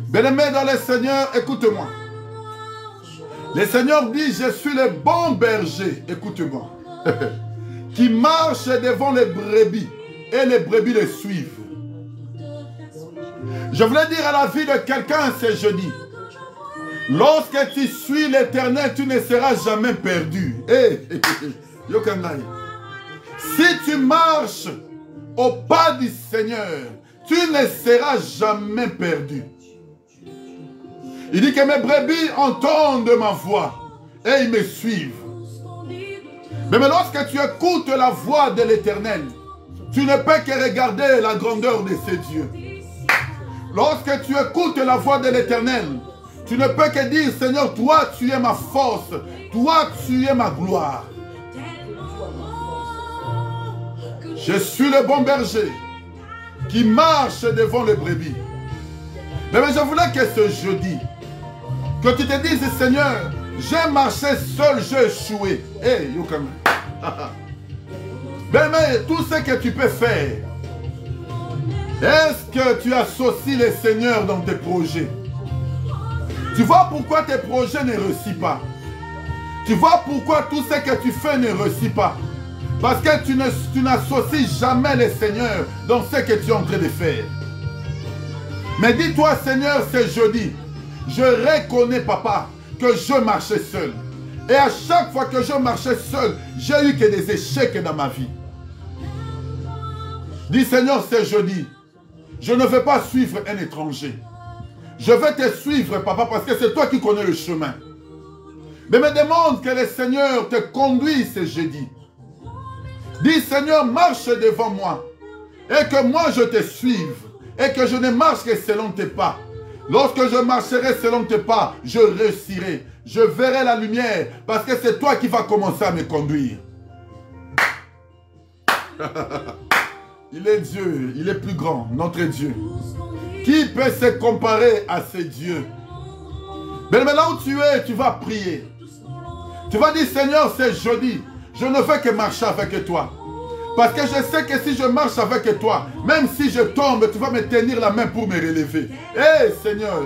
Bien-aimé dans le Seigneur, écoute-moi. Le Seigneur dit, je suis le bon berger, écoute-moi, qui marche devant les brebis et les brebis le suivent. Je voulais dire à la vie de quelqu'un ce jeudi, lorsque tu suis l'Éternel, tu ne seras jamais perdu. Si tu marches au pas du Seigneur, tu ne seras jamais perdu. Il dit que mes brebis entendent ma voix et ils me suivent. Mais lorsque tu écoutes la voix de l'Éternel, tu ne peux que regarder la grandeur de ses dieux. Lorsque tu écoutes la voix de l'Éternel, tu ne peux que dire, Seigneur, toi tu es ma force, toi tu es ma gloire. Je suis le bon berger qui marche devant les brebis. Mais je voulais que ce jeudi, que tu te dises, Seigneur, j'ai marché seul, j'ai échoué. Hey, mais tout ce que tu peux faire, est-ce que tu associes le Seigneur dans tes projets? Tu vois pourquoi tes projets ne réussissent pas? Tu vois pourquoi tout ce que tu fais ne réussit pas? Parce que tu n'associes jamais le Seigneur dans ce que tu es en train de faire. Mais dis-toi, Seigneur, c'est jeudi. Je reconnais, papa, que je marchais seul. Et à chaque fois que je marchais seul, j'ai eu que des échecs dans ma vie. Dis, Seigneur, c'est jeudi. Je ne vais pas suivre un étranger. Je vais te suivre, papa, parce que c'est toi qui connais le chemin. Mais me demande que le Seigneur te conduise ce jeudi. Dis, Seigneur, marche devant moi. Et que moi je te suive. Et que je ne marche que selon tes pas. Lorsque je marcherai selon tes pas, je réussirai. Je verrai la lumière. Parce que c'est toi qui vas commencer à me conduire. Il est Dieu. Il est plus grand. Notre Dieu. Qui peut se comparer à ces dieux? Mais là où tu es, tu vas prier. Tu vas dire, Seigneur, c'est jeudi. Je ne veux que marcher avec toi. Parce que je sais que si je marche avec toi, même si je tombe, tu vas me tenir la main pour me relever. Hé, Seigneur,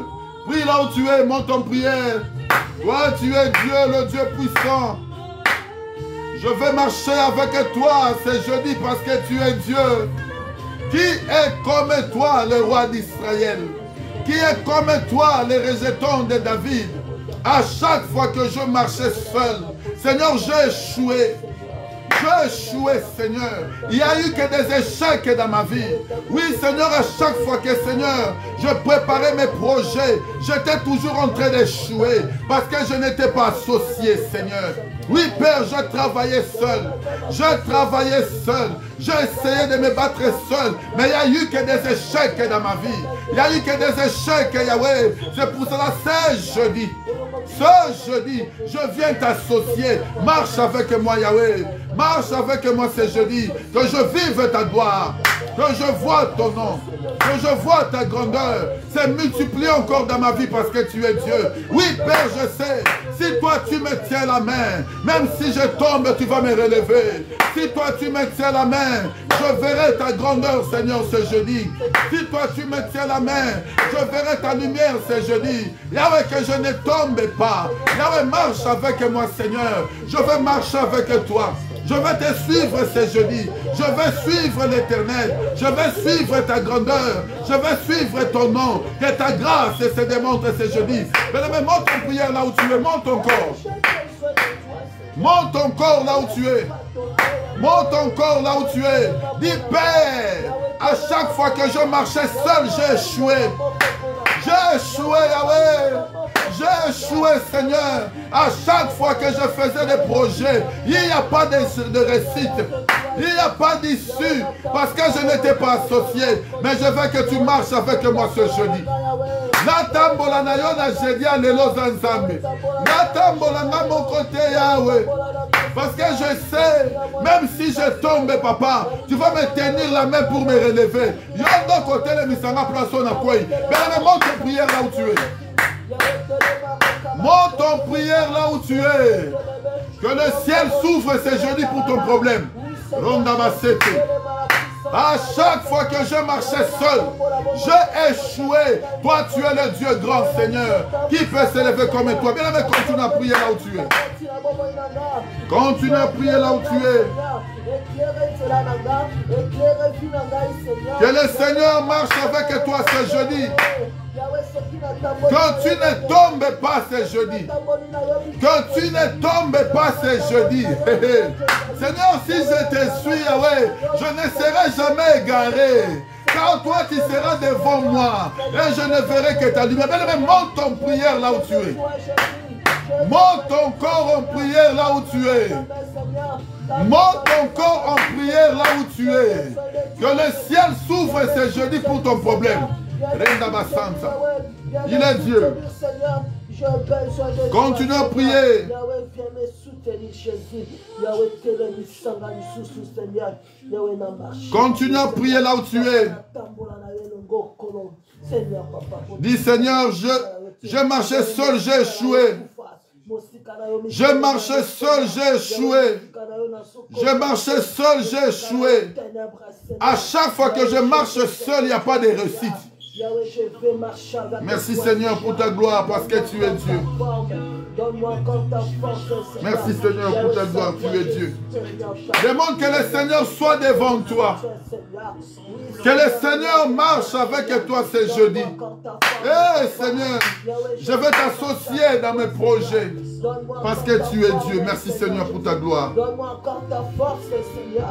prie là où tu es, monte en prière. Toi, tu es Dieu, le Dieu puissant. Je vais marcher avec toi ce jeudi parce que tu es Dieu. Qui est comme toi, le roi d'Israël? Qui est comme toi, le rejeton de David? À chaque fois que je marchais seul, Seigneur, j'ai échoué. J'ai échoué, Seigneur. Il n'y a eu que des échecs dans ma vie. Oui, Seigneur, à chaque fois que, Seigneur, je préparais mes projets, j'étais toujours en train d'échouer parce que je n'étais pas associé, Seigneur. Oui, Père, je travaillais seul. Je travaillais seul. J'ai essayé de me battre seul. Mais il n'y a eu que des échecs dans ma vie. Il n'y a eu que des échecs, Yahweh. C'est pour cela, c'est jeudi. Ce jeudi, je viens t'associer. Marche avec moi, Yahweh. Marche avec moi ce jeudi. Que je vive ta gloire. que je vois ton nom, que je vois ta grandeur, c'est multiplié encore dans ma vie parce que tu es Dieu. Oui, Père, je sais, si toi tu me tiens la main, même si je tombe, tu vas me relever. Si toi tu me tiens la main, je verrai ta grandeur, Seigneur, ce jeudi. Si toi tu me tiens la main, je verrai ta lumière ce jeudi. Yahweh, que je ne tombe pas. Yahweh, marche avec moi, Seigneur. Je veux marcher avec toi. Je vais te suivre ce jeudi. Je vais suivre l'Éternel. Je vais suivre ta grandeur. Je vais suivre ton nom. Que ta grâce se démontre ce jeudi. Mais monte en prière là où tu es. Monte encore. Monte encore là où tu es. Monte encore là où tu es. Dis, Père, à chaque fois que je marchais seul, j'ai échoué. J'ai échoué, Yahweh. J'ai échoué, Seigneur. À chaque fois que je faisais des projets, il n'y a pas de réussite. Il n'y a pas d'issue. Parce que je n'étais pas associé. Mais je veux que tu marches avec moi ce jeudi. Natambola na yo na jeudi a lelo zanzambe. Natambola na mon côté, Yahweh. Parce que je sais, même si je tombe, papa, tu vas me tenir la main pour me relever. Yo de côté le misanga place na koi. Mais monte en prière là où tu es. Monte en prière là où tu es. Que le ciel s'ouvre ce jeudi pour ton problème. Ronda Masete. À chaque fois que je marchais seul, j'ai échoué. Toi, tu es le Dieu grand, Seigneur. Qui peut s'élever comme toi? Bien aimé, continue à prier là où tu es. Continue à prier là où tu es. Que le Seigneur marche avec toi ce jeudi. Que tu ne tombes pas ce jeudi. Que tu ne tombes pas ce jeudi. Seigneur, si je te suis, ouais, je ne serai jamais égaré. Car toi, tu seras devant moi. Et je ne verrai que ta lumière. Mais monte ton prière là où tu es. Monte ton corps en prière là où tu es. Monte ton corps en prière là où tu es. Que le ciel s'ouvre ce jeudi pour ton problème. Il est Dieu. Continue à prier. Continue à prier là où tu es. Dis, Seigneur, je marchais seul, j'ai échoué. Je marchais seul, j'ai échoué. Je marchais seul, j'ai échoué. À chaque fois que je marche seul, il n'y a pas de réussite. Merci Seigneur pour ta gloire parce que tu es Dieu. Merci Seigneur pour ta gloire, tu es Dieu. Demande que le Seigneur soit devant toi. Que le Seigneur marche avec toi ce jeudi. Eh Seigneur, je vais t'associer dans mes projets parce que tu es Dieu. Merci Seigneur pour ta gloire.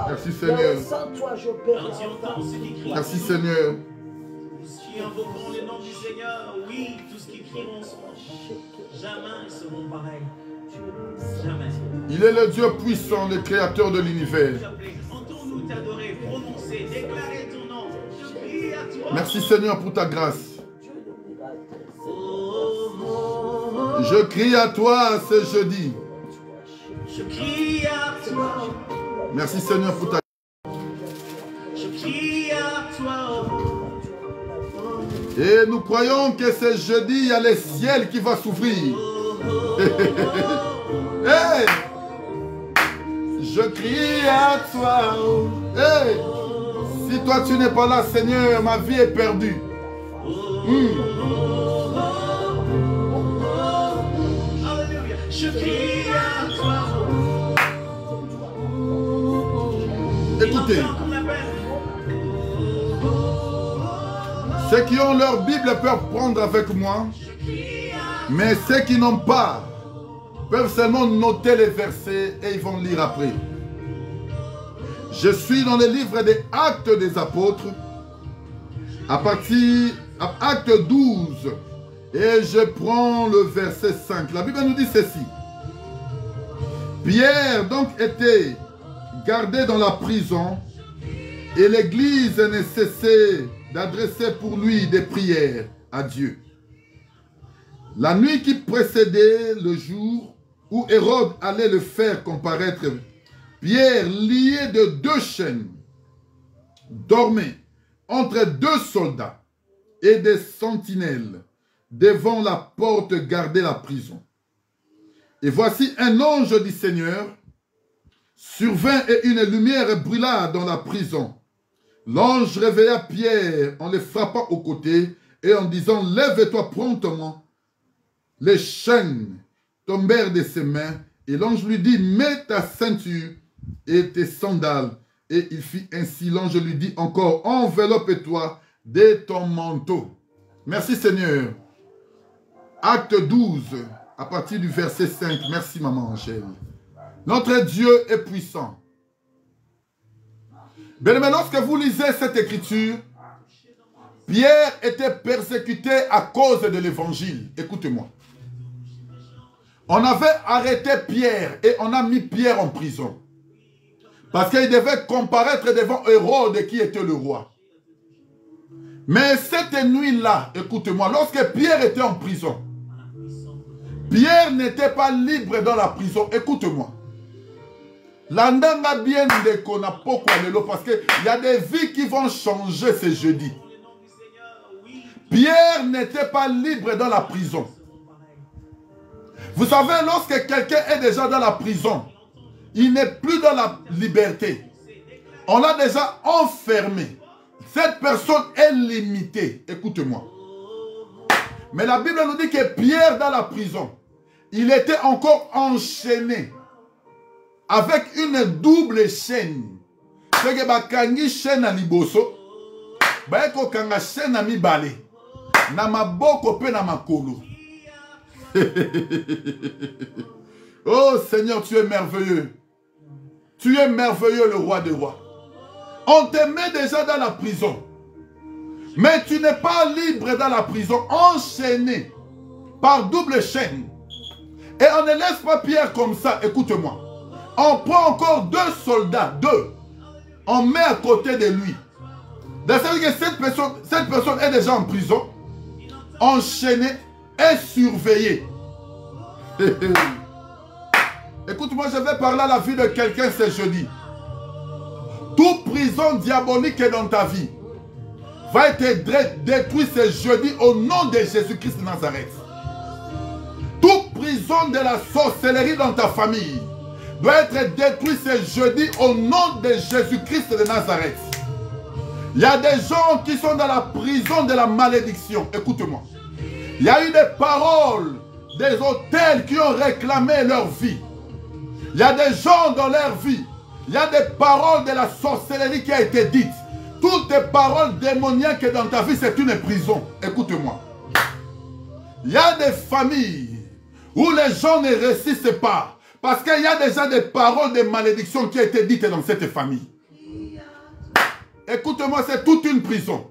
Merci Seigneur. Merci Seigneur. Qui invoqueront le nom du Seigneur, oui, tous qui crieront son nom. Jamais ils seront pareils. Jamais. Il est le Dieu puissant, le créateur de l'univers. Entends-nous t'adorer, prononcer, déclarer ton nom. Je prie à toi. Merci Seigneur pour ta grâce. Je crie à toi ce jeudi. Je crie à toi. Merci Seigneur pour ta grâce. Je crie à toi. Et nous croyons que ce jeudi, il y a le ciel qui va s'ouvrir. Hey! Je crie à toi. Hey! Si toi tu n'es pas là, Seigneur, ma vie est perdue. Alléluia. Je crie à toi. Écoutez. Ceux qui ont leur Bible peuvent prendre avec moi, mais ceux qui n'ont pas peuvent seulement noter les versets et ils vont lire après. Je suis dans le livre des Actes des Apôtres, à partir Acte 12, et je prends le verset 5. La Bible nous dit ceci. Pierre donc était gardé dans la prison et l'église ne cessait d'adresser pour lui des prières à Dieu. La nuit qui précédait le jour où Hérode allait le faire comparaître, Pierre, lié de 2 chaînes, dormait entre 2 soldats et des sentinelles devant la porte gardait la prison. Et voici un ange du Seigneur survint et une lumière brûla dans la prison. L'ange réveilla Pierre en le frappant au côté et en disant « Lève-toi promptement ». Les chaînes tombèrent de ses mains et l'ange lui dit « Mets ta ceinture et tes sandales ». Et il fit ainsi. L'ange lui dit encore « Enveloppe-toi de ton manteau ». Merci Seigneur. Acte 12, à partir du verset 5. Merci maman Angèle. Notre Dieu est puissant. Bien-aimés, lorsque vous lisez cette écriture, Pierre était persécuté à cause de l'évangile. Écoutez-moi. On avait arrêté Pierre et on a mis Pierre en prison. Parce qu'il devait comparaître devant Hérode qui était le roi. Mais cette nuit-là, écoutez-moi, lorsque Pierre était en prison, Pierre n'était pas libre dans la prison. Écoute-moi. L'andanga bien de kona poko lelo parce qu'il y a des vies qui vont changer ce jeudi. Pierre n'était pas libre dans la prison. Vous savez, lorsque quelqu'un est déjà dans la prison, il n'est plus dans la liberté. On l'a déjà enfermé. Cette personne est limitée. Écoute-moi. Mais la Bible nous dit que Pierre dans la prison, il était encore enchaîné avec une double chaîne. C'est que bakangi chaîne à liboso, baeko kanga chaîne à mibale, na maboko pe na makolo. Oh Seigneur, tu es merveilleux. Tu es merveilleux, le roi des rois. On te met déjà dans la prison. Mais tu n'es pas libre dans la prison, enchaîné par double chaîne. Et on ne laisse pas Pierre comme ça, écoute-moi. On prend encore 2 soldats, 2. On met à côté de lui. C'est-à-dire que cette personne est déjà en prison, enchaînée et surveillée. Écoute-moi, je vais parler à la vie de quelqu'un ce jeudi. Toute prison diabolique dans ta vie va être détruite ce jeudi au nom de Jésus-Christ de Nazareth. Toute prison de la sorcellerie dans ta famille doit être détruite ce jeudi au nom de Jésus-Christ de Nazareth. Il y a des gens qui sont dans la prison de la malédiction. Écoute-moi. Il y a eu des paroles des autels qui ont réclamé leur vie. Il y a des gens dans leur vie. Il y a des paroles de la sorcellerie qui a été dite. Toutes les paroles démoniaques dans ta vie, c'est une prison. Écoute-moi. Il y a des familles où les gens ne réussissent pas. Parce qu'il y a déjà des paroles de malédiction qui ont été dites dans cette famille. Écoute-moi, c'est toute une prison.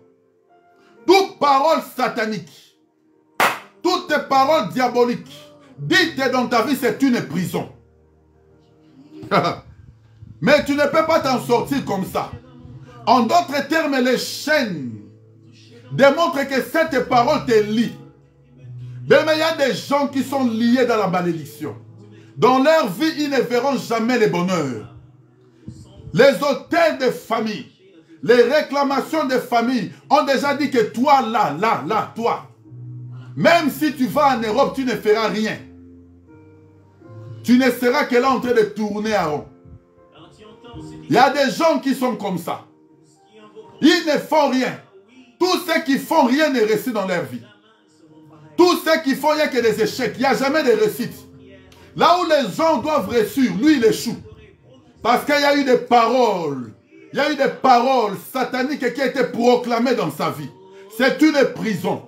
Toute parole satanique, toutes les paroles diaboliques dites dans ta vie, c'est une prison. Mais tu ne peux pas t'en sortir comme ça. En d'autres termes, les chaînes démontrent que cette parole te lie. Mais il y a des gens qui sont liés dans la malédiction. Dans leur vie, ils ne verront jamais le bonheur. Les autels de famille, les réclamations de famille ont déjà dit que toi, là, toi, même si tu vas en Europe, tu ne feras rien. Tu ne seras que là en train de tourner à rond. Il y a des gens qui sont comme ça. Ils ne font rien. Tous ceux qui font rien ne réussissent dans leur vie. Tous ceux qui font rien que des échecs. Il n'y a jamais de réussite. Là où les gens doivent réussir, lui il échoue. Parce qu'il y a eu des paroles. Il y a eu des paroles sataniques qui ont été proclamées dans sa vie. C'est une prison.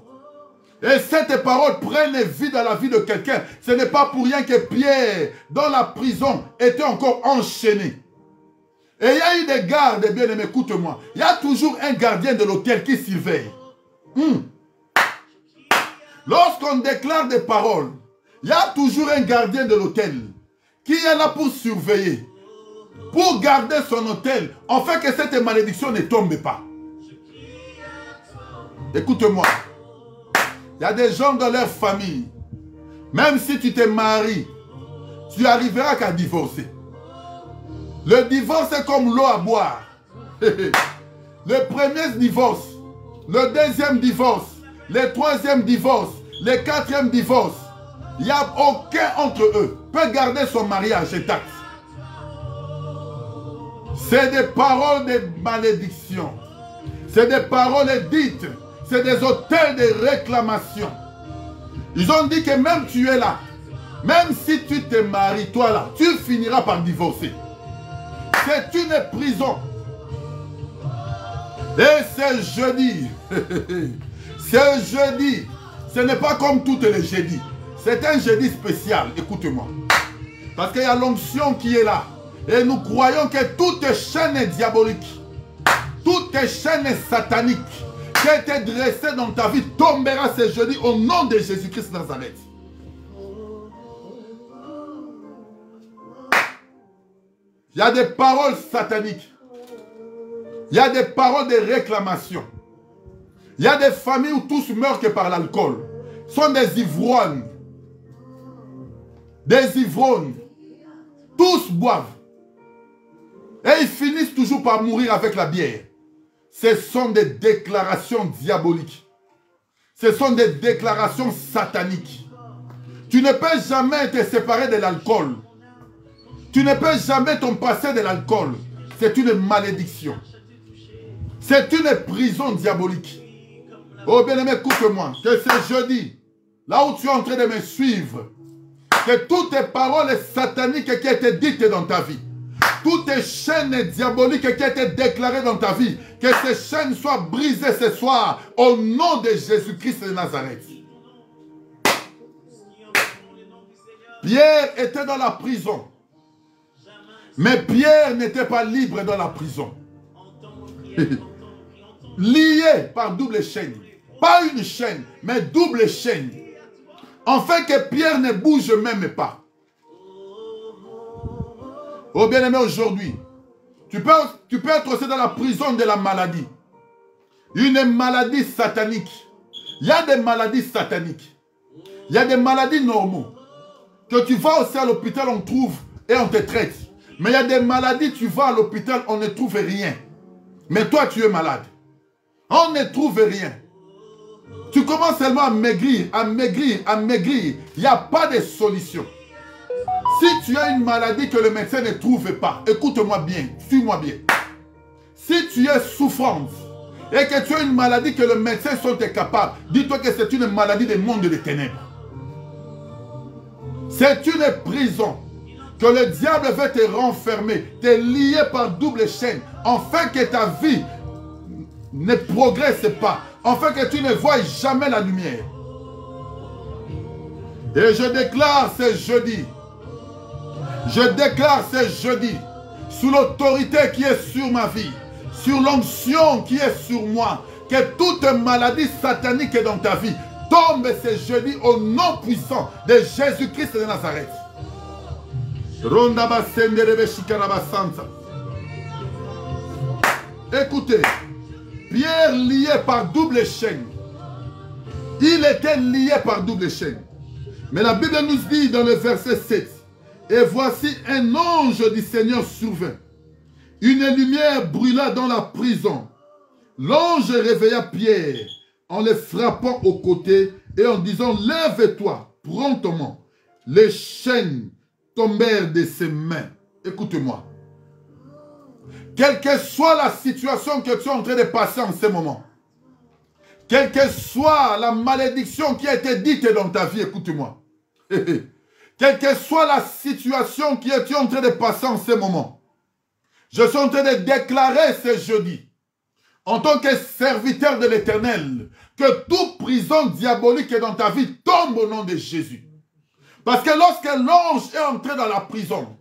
Et cette parole prenne vie dans la vie de quelqu'un. Ce n'est pas pour rien que Pierre, dans la prison, était encore enchaîné. Et il y a eu des gardes, bien aimés, écoute-moi. Il y a toujours un gardien de l'hôtel qui surveille. Lorsqu'on déclare des paroles, il y a toujours un gardien de l'hôtel qui est là pour surveiller, pour garder son hôtel, afin que cette malédiction ne tombe pas. Écoute-moi. Il y a des gens dans leur famille, même si tu te maries, tu arriveras qu'à divorcer. Le divorce est comme l'eau à boire. Le premier divorce, le deuxième divorce, le troisième divorce, le quatrième divorce, il n'y a aucun entre eux peut garder son mariage intact. C'est des paroles de malédiction. C'est des paroles dites. C'est des autels de réclamation. Ils ont dit que même tu es là, même si tu te maries, toi là, tu finiras par divorcer. C'est une prison. Et c'est jeudi. C'est jeudi. Ce n'est pas comme toutes les jeudis. C'est un jeudi spécial. Écoute-moi. Parce qu'il y a l'onction qui est là. Et nous croyons que toute chaîne diabolique, toute chaîne satanique qui a été dressée dans ta vie tombera ce jeudi au nom de Jésus-Christ de Nazareth. Il y a des paroles sataniques. Il y a des paroles de réclamation. Il y a des familles où tous meurent que par l'alcool. Ce sont des ivrognes. Des ivrognes. Tous boivent. Et ils finissent toujours par mourir avec la bière. Ce sont des déclarations diaboliques. Ce sont des déclarations sataniques. Tu ne peux jamais te séparer de l'alcool. Tu ne peux jamais t'en passer de l'alcool. C'est une malédiction. C'est une prison diabolique. Oh bien-aimé, écoute-moi. Que ce jeudi, là où tu es en train de me suivre, que toutes tes paroles sataniques qui ont été dites dans ta vie, toutes tes chaînes diaboliques qui ont été déclarées dans ta vie, que ces chaînes soient brisées ce soir au nom de Jésus-Christ de Nazareth. Pierre était dans la prison. Mais Pierre n'était pas libre dans la prison. Lié par double chaîne. Pas une chaîne, mais double chaîne. Afin que Pierre ne bouge même pas. Oh bien-aimé, aujourd'hui, tu peux être aussi dans la prison de la maladie. Une maladie satanique. Il y a des maladies sataniques. Il y a des maladies normaux. Que tu vas aussi à l'hôpital, on trouve et on te traite. Mais il y a des maladies, tu vas à l'hôpital, on ne trouve rien. Mais toi, tu es malade. On ne trouve rien. Tu commences seulement à maigrir, à maigrir, à maigrir. Il n'y a pas de solution. Si tu as une maladie que le médecin ne trouve pas, écoute-moi bien, suis-moi bien. Si tu es souffrante et que tu as une maladie que le médecin sont incapable, dis-toi que c'est une maladie des mondes des ténèbres. C'est une prison que le diable veut te renfermer, te lier par double chaîne, afin que ta vie ne progresse pas, afin que tu ne voies jamais la lumière. Et je déclare ce jeudi, sous l'autorité qui est sur ma vie, sur l'onction qui est sur moi, que toute maladie satanique dans ta vie tombe ce jeudi au nom puissant de Jésus-Christ de Nazareth. Écoutez, Pierre lié par double chaîne. Il était lié par double chaîne. Mais la Bible nous dit dans le verset 7, et voici un ange du Seigneur survint. Une lumière brûla dans la prison. L'ange réveilla Pierre en le frappant au côté et en disant, lève-toi promptement. Les chaînes tombèrent de ses mains. Écoute-moi. Quelle que soit la situation que tu es en train de passer en ce moment, quelle que soit la malédiction qui a été dite dans ta vie, écoute-moi. Quelle que soit la situation que tu es en train de passer en ce moment, je suis en train de déclarer ce jeudi, en tant que serviteur de l'Éternel, que toute prison diabolique dans ta vie tombe au nom de Jésus. Parce que lorsque l'ange est entré dans la prison,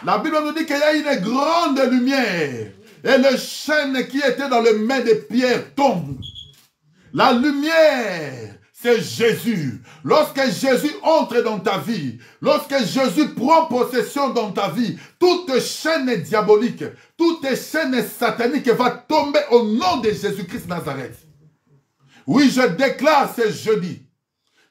la Bible nous dit qu'il y a une grande lumière et le chaîne qui était dans le main de Pierre tombe. La lumière, c'est Jésus. Lorsque Jésus entre dans ta vie, lorsque Jésus prend possession dans ta vie, toute chaîne diabolique, toute chaîne satanique va tomber au nom de Jésus-Christ Nazareth. Oui, je déclare ce jeudi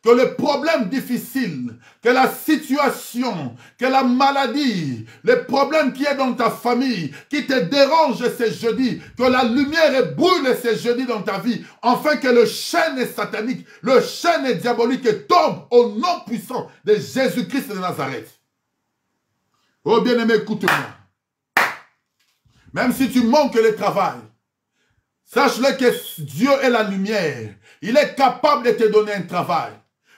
que le problème difficile, que la situation, que la maladie, le problème qui est dans ta famille, qui te dérange ce jeudi, que la lumière brûle ce jeudi dans ta vie, afin que le chêne satanique, le chêne diabolique tombe au nom puissant de Jésus-Christ de Nazareth. Oh bien-aimé, écoute-moi. Même si tu manques le travail, sache-le que Dieu est la lumière. Il est capable de te donner un travail.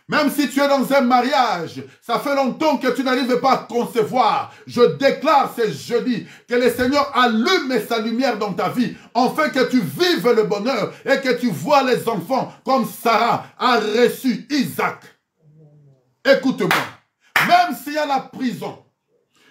Même si tu es dans un mariage, ça fait longtemps que tu n'arrives pas à concevoir. Je déclare ce jeudi que le Seigneur allume sa lumière dans ta vie, afin que tu vives le bonheur et que tu vois les enfants comme Sarah a reçu Isaac. Écoute-moi, même s'il y a la prison,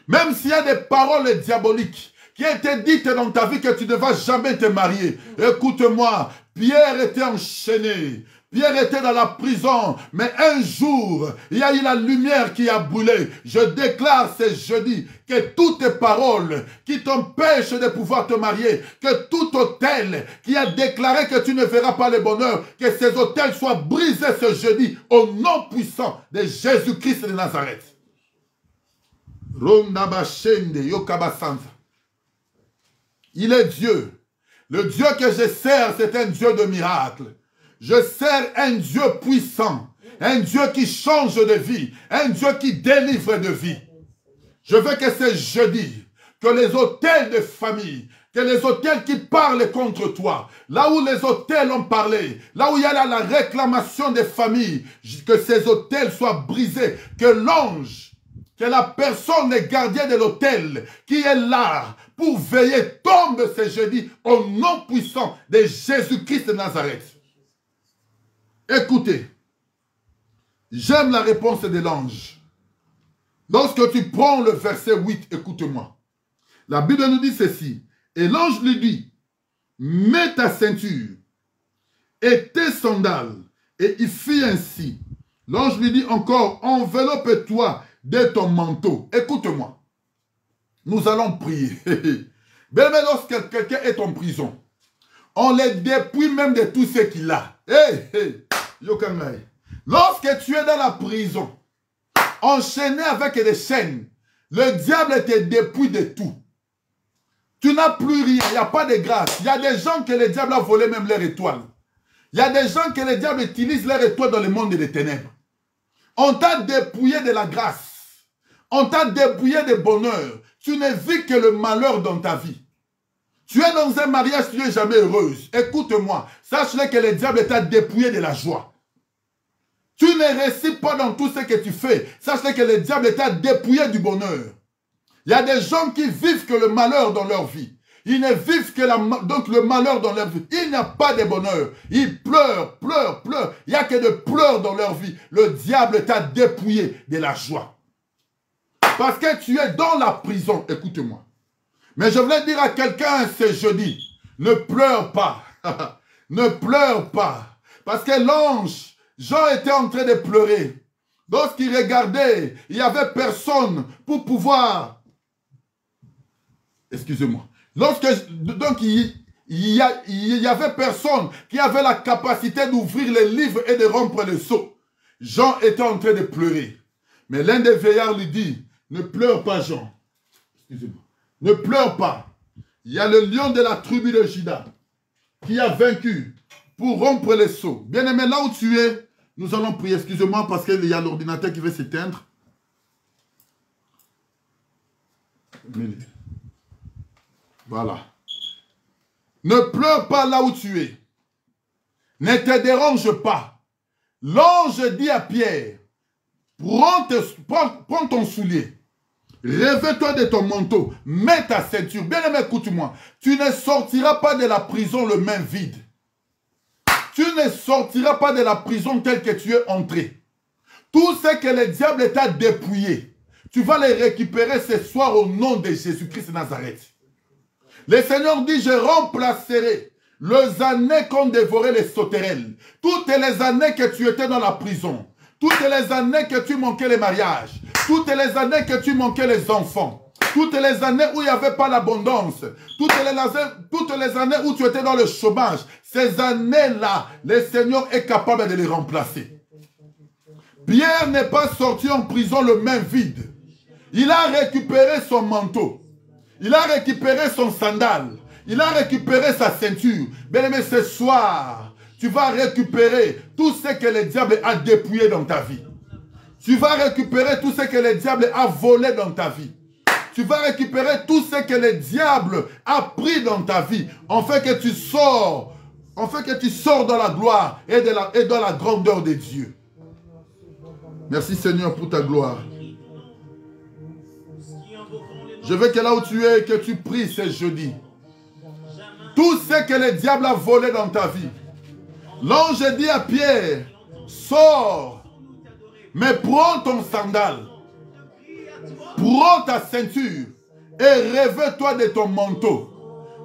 même s'il y a des paroles diaboliques qui étaient dites dans ta vie que tu ne vas jamais te marier, écoute-moi, Pierre était enchaîné. Pierre était dans la prison, mais un jour, il y a eu la lumière qui a brûlé. Je déclare ce jeudi que toutes tes paroles qui t'empêchent de pouvoir te marier, que tout autel qui a déclaré que tu ne verras pas le bonheur, que ces autels soient brisés ce jeudi au nom puissant de Jésus-Christ de Nazareth. Il est Dieu. Le Dieu que je sers, c'est un Dieu de miracles. Je sers un Dieu puissant, un Dieu qui change de vie, un Dieu qui délivre de vie. Je veux que ce jeudi, que les autels de famille, que les autels qui parlent contre toi, là où les autels ont parlé, là où il y a la réclamation des familles, que ces autels soient brisés, que l'ange, que la personne, le gardien de l'autel qui est là pour veiller, tombe ce jeudi au nom puissant de Jésus-Christ de Nazareth. Écoutez, j'aime la réponse de l'ange. Lorsque tu prends le verset 8, écoute-moi. La Bible nous dit ceci. Et l'ange lui dit, mets ta ceinture et tes sandales. Et il fit ainsi. L'ange lui dit encore, enveloppe-toi de ton manteau. Écoute-moi. Nous allons prier. Bien, mais lorsque quelqu'un est en prison, on les dépouille même de tout ce qu'il a. Lorsque tu es dans la prison, enchaîné avec des chaînes, le diable te dépouille de tout. Tu n'as plus rien, il n'y a pas de grâce. Il y a des gens que le diable a volé même leur étoile. Il y a des gens que le diable utilise leur étoile dans le monde des ténèbres. On t'a dépouillé de la grâce. On t'a dépouillé de bonheur. Tu ne vis que le malheur dans ta vie. Tu es dans un mariage, tu n'es jamais heureuse. Écoute-moi, sache-le que le diable t'a dépouillé de la joie. Tu ne réussis pas dans tout ce que tu fais. Sache-le que le diable t'a dépouillé du bonheur. Il y a des gens qui vivent que le malheur dans leur vie. Ils ne vivent que donc le malheur dans leur vie. Il n'y a pas de bonheur. Ils pleurent, pleurent, pleurent. Il n'y a que de pleurs dans leur vie. Le diable t'a dépouillé de la joie. Parce que tu es dans la prison. Écoute-moi. Mais je voulais dire à quelqu'un ce jeudi, ne pleure pas. Ne pleure pas. Parce que l'ange, Jean était en train de pleurer. Lorsqu'il regardait, il n'y avait personne pour pouvoir... Excusez-moi. Donc il y avait personne qui avait la capacité d'ouvrir les livres et de rompre le sceau. Jean était en train de pleurer. Mais l'un des veillards lui dit, ne pleure pas Jean. Excusez-moi. Ne pleure pas. Il y a le lion de la tribu de Juda qui a vaincu pour rompre les sceaux. Bien-aimé, là où tu es, nous allons prier. Excusez-moi parce qu'il y a l'ordinateur qui veut s'éteindre. Voilà. Ne pleure pas là où tu es. Ne te dérange pas. L'ange dit à Pierre, prends ton soulier. Revêt-toi de ton manteau. Mets ta ceinture. Bien-aimé, écoute-moi. Tu ne sortiras pas de la prison le main vide. Tu ne sortiras pas de la prison telle que tu es entré. Tout ce que le diable t'a dépouillé, tu vas les récupérer ce soir au nom de Jésus-Christ de Nazareth. Le Seigneur dit, je remplacerai les années qu'ont dévoré les sauterelles. Toutes les années que tu étais dans la prison. Toutes les années que tu manquais les mariages. Toutes les années que tu manquais les enfants. Toutes les années où il n'y avait pas l'abondance. Toutes les années où tu étais dans le chômage. Ces années-là, le Seigneur est capable de les remplacer. Pierre n'est pas sorti en prison le main vide. Il a récupéré son manteau. Il a récupéré son sandal. Il a récupéré sa ceinture. Bien-aimé, ce soir, tu vas récupérer tout ce que le diable a dépouillé dans ta vie. Tu vas récupérer tout ce que le diable a volé dans ta vie. Tu vas récupérer tout ce que le diable a pris dans ta vie. En fait que tu sors dans la gloire et dans la grandeur de Dieu. Merci Seigneur pour ta gloire. Je veux que là où tu es, que tu pries ce jeudi. Tout ce que le diable a volé dans ta vie. L'ange dit à Pierre, sors, mais prends ton sandal, prends ta ceinture et revêt-toi de ton manteau.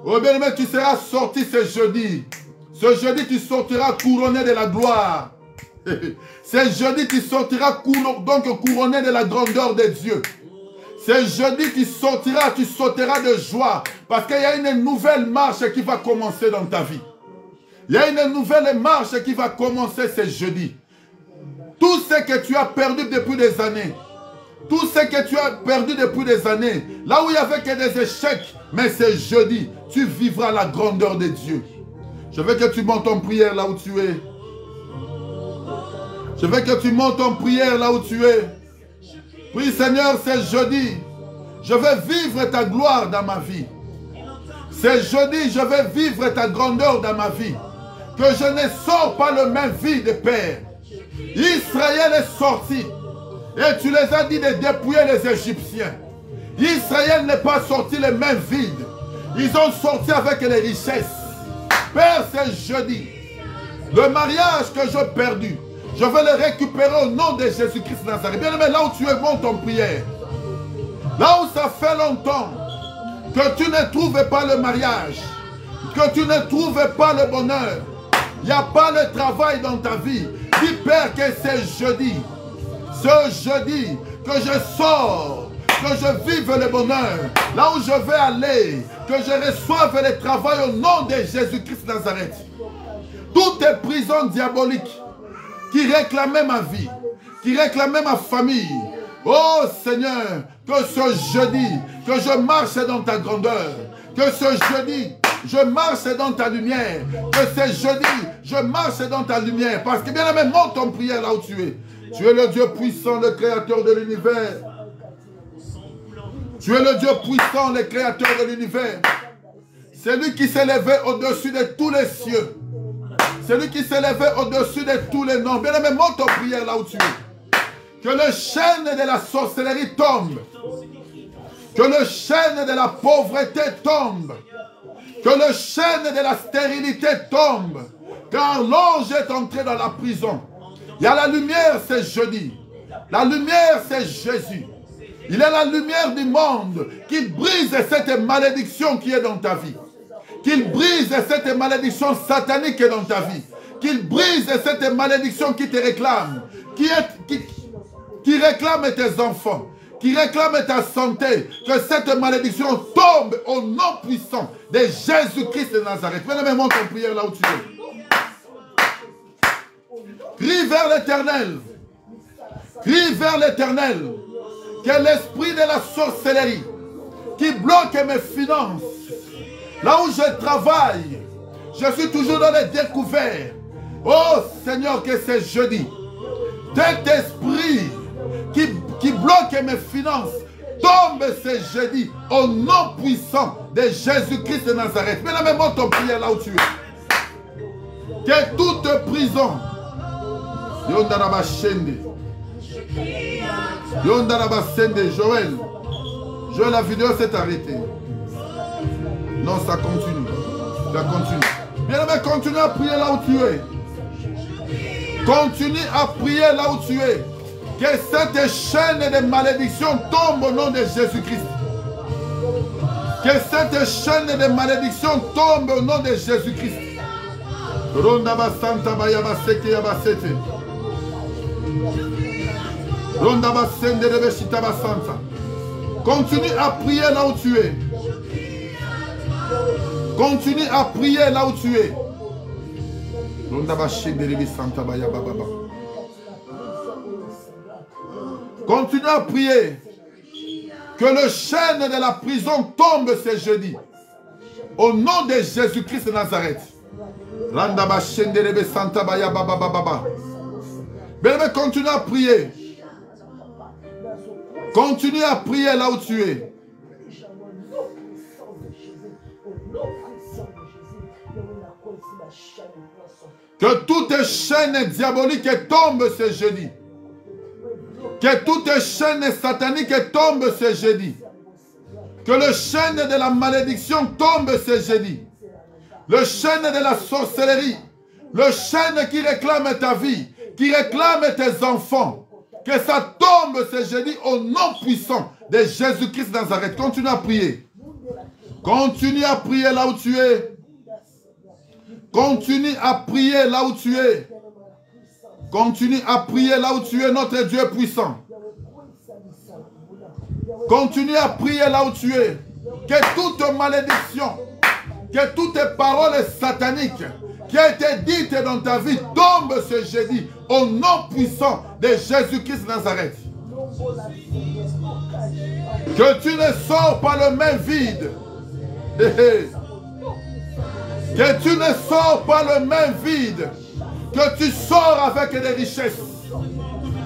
Oh bien-aimé, tu seras sorti ce jeudi. Ce jeudi, tu sortiras couronné de la gloire. Ce jeudi, tu sortiras couronné de la grandeur de Dieu. Ce jeudi, tu sauteras de joie. Parce qu'il y a une nouvelle marche qui va commencer dans ta vie. Il y a une nouvelle marche qui va commencer ce jeudi. Tout ce que tu as perdu depuis des années. Tout ce que tu as perdu depuis des années. Là où il n'y avait que des échecs. Mais ce jeudi, tu vivras la grandeur de Dieu. Je veux que tu montes en prière là où tu es. Je veux que tu montes en prière là où tu es. Oui, Seigneur, c'est jeudi. Je vais vivre ta gloire dans ma vie. C'est jeudi, je vais vivre ta grandeur dans ma vie. Que je ne sors pas le main vide, Père. Israël est sorti. Et tu les as dit de dépouiller les Égyptiens. Israël n'est pas sorti les mains vides. Ils ont sorti avec les richesses. Père, c'est jeudi. Le mariage que j'ai perdu, je vais le récupérer au nom de Jésus-Christ Nazareth. Bien aimé, là où tu es, monte en prière. Là où ça fait longtemps que tu ne trouves pas le mariage, que tu ne trouves pas le bonheur, il n'y a pas le travail dans ta vie. Dis, Père, que c'est jeudi. Ce jeudi, que je sors, que je vive le bonheur. Là où je vais aller, que je reçoive le travail au nom de Jésus-Christ Nazareth. Toutes les prisons diaboliques qui réclamaient ma vie, qui réclamaient ma famille. Oh Seigneur, que ce jeudi, que je marche dans ta grandeur. Que ce jeudi, je marche dans ta lumière. Que ce jeudi, je marche dans ta lumière. Parce que bien aimé, monte en prière là où tu es. Tu es le Dieu puissant, le créateur de l'univers. Tu es le Dieu puissant, le créateur de l'univers. C'est lui qui s'est levé au-dessus de tous les cieux. C'est lui qui s'est levé au-dessus de tous les noms. Bien aimé, monte en prière là où tu es. Que le chêne de la sorcellerie tombe. Que le chêne de la pauvreté tombe. Que le chêne de la stérilité tombe. Car l'ange est entré dans la prison. Il y a la lumière, c'est jeudi. La lumière, c'est Jésus. Il est la lumière du monde qui brise cette malédiction qui est dans ta vie. Qu'il brise cette malédiction satanique qui est dans ta vie. Qu'il brise cette malédiction qui te réclame. Qui réclame tes enfants. Qui réclame ta santé. Que cette malédiction tombe au nom puissant de Jésus-Christ de Nazareth. Maintenant, monte en prière là où tu es. Crie vers l'Éternel. Crie vers l'Éternel. Que l'esprit de la sorcellerie qui bloque mes finances, là où je travaille, je suis toujours dans les découvertes. Oh Seigneur, que c'est jeudi. Cet esprit qui bloque mes finances tombe ce jeudi au nom puissant de Jésus-Christ de Nazareth. Mais là, monte ton prière là où tu es. Que toute prison, Yondaraba Shende, Yondaraba Sende, Joël, la vidéo s'est arrêtée. Non, ça continue. Ça continue. Bien aimé, continue à prier là où tu es. Continue à prier là où tu es. Que cette chaîne de malédiction tombe au nom de Jésus-Christ. Que cette chaîne de malédiction tombe au nom de Jésus-Christ. Rondaba Santa Bayaba Seke Yabasete. Rondaba Sende de Beshitaba Santa. Continue à prier là où tu es. Continue à prier là où tu es. Rondaba Sende de Santa Bayaba Baba. Continue à prier. Que le chêne de la prison tombe ce jeudi. Au nom de Jésus-Christ de Nazareth. Bien-aimé, continue à prier. Continue à prier là où tu es. Que toute chaîne diabolique tombe ce jeudi. Que toute chaîne satanique tombe ce jeudi. Que le chêne de la malédiction tombe ce jeudi. Le chêne de la sorcellerie. Le chêne qui réclame ta vie. Qui réclame tes enfants. Que ça tombe ce jeudi au nom puissant de Jésus-Christ de Nazareth. Continue à prier. Continue à prier là où tu es. Continue à prier là où tu es. Continue à prier là où tu es, notre Dieu puissant. Continue à prier là où tu es. Que toute malédiction, que toutes paroles sataniques qui ont été dites dans ta vie tombent ce jeudi au nom puissant de Jésus-Christ de Nazareth. Que tu ne sors pas le main vide. Que tu ne sors pas le main vide. Que tu sors avec des richesses.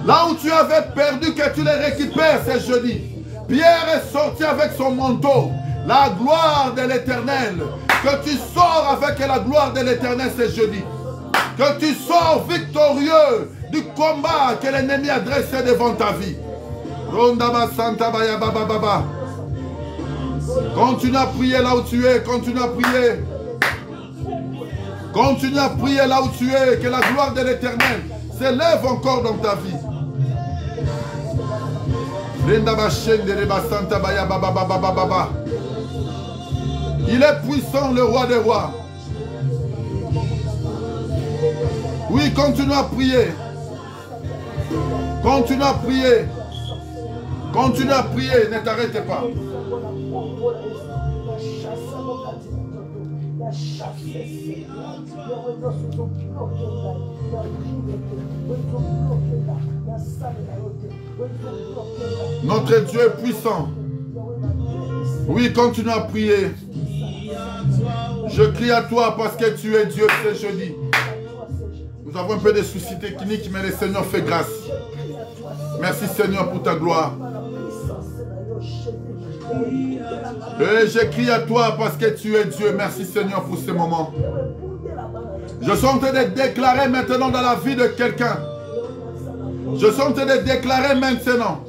Là où tu avais perdu, que tu les récupères ce jeudi. Pierre est sorti avec son manteau. La gloire de l'Éternel. Que tu sors avec la gloire de l'Éternel ce jeudi. Que tu sors victorieux du combat que l'ennemi a dressé devant ta vie. Continue à prier là où tu es. Continue à prier. Continue à prier là où tu es. Que la gloire de l'Éternel s'élève encore dans ta vie. Il est puissant, le roi des rois. Oui, continue à prier. Continue à prier. Continue à prier, ne t'arrêtez pas. Notre Dieu est puissant. Oui, continue à prier. Je crie à toi parce que tu es Dieu ce jeudi. Nous avons un peu de soucis techniques, mais le Seigneur fait grâce. Merci Seigneur pour ta gloire. Et je crie à toi parce que tu es Dieu. Merci Seigneur pour ce moment. Je suis en train de déclarer maintenant dans la vie de quelqu'un. Je suis en train de déclarer maintenant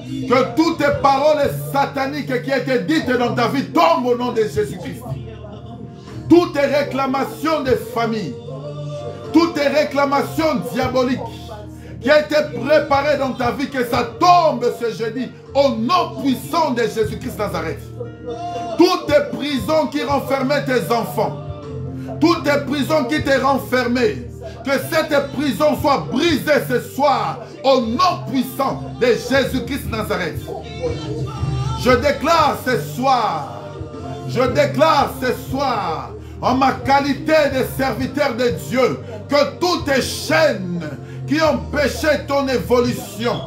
que toutes les paroles sataniques qui ont été dites dans ta vie tombent au nom de Jésus-Christ. Toutes les réclamations des familles, toutes les réclamations diaboliques qui ont été préparées dans ta vie, que ça tombe ce jeudi au nom puissant de Jésus-Christ Nazareth. Toutes les prisons qui renfermaient tes enfants, toutes les prisons qui t'ont renfermé, que cette prison soit brisée ce soir au nom puissant de Jésus-Christ Nazareth. Je déclare ce soir, en ma qualité de serviteur de Dieu, que toutes les chaînes qui empêché ton évolution,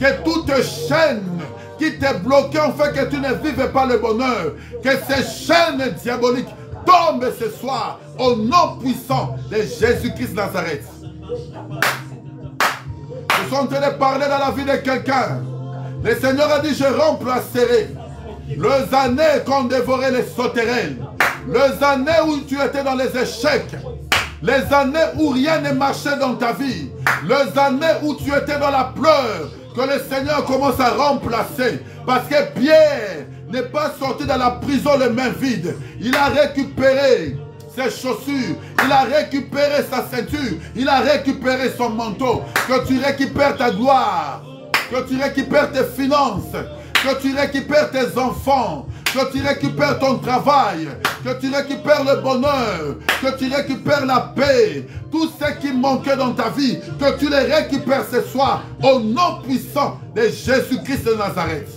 que toutes les chaînes qui t'ont bloqué en fait que tu ne vives pas le bonheur, que ces chaînes diaboliques tombent ce soir au nom puissant de Jésus-Christ Nazareth. Je suis en train de parler dans la vie de quelqu'un. Le Seigneur a dit, je remplacerai les années qu'ont dévoré les sauterelles, les années où tu étais dans les échecs, les années où rien ne marchait dans ta vie, les années où tu étais dans la pleure, que le Seigneur commence à remplacer. Parce que Pierre n'est pas sorti de la prison les mains vides. Il a récupéré ses chaussures, il a récupéré sa ceinture, il a récupéré son manteau. Que tu récupères ta gloire, que tu récupères tes finances, que tu récupères tes enfants, que tu récupères ton travail, que tu récupères le bonheur, que tu récupères la paix, tout ce qui manquait dans ta vie, que tu les récupères ce soir au nom puissant de Jésus-Christ de Nazareth.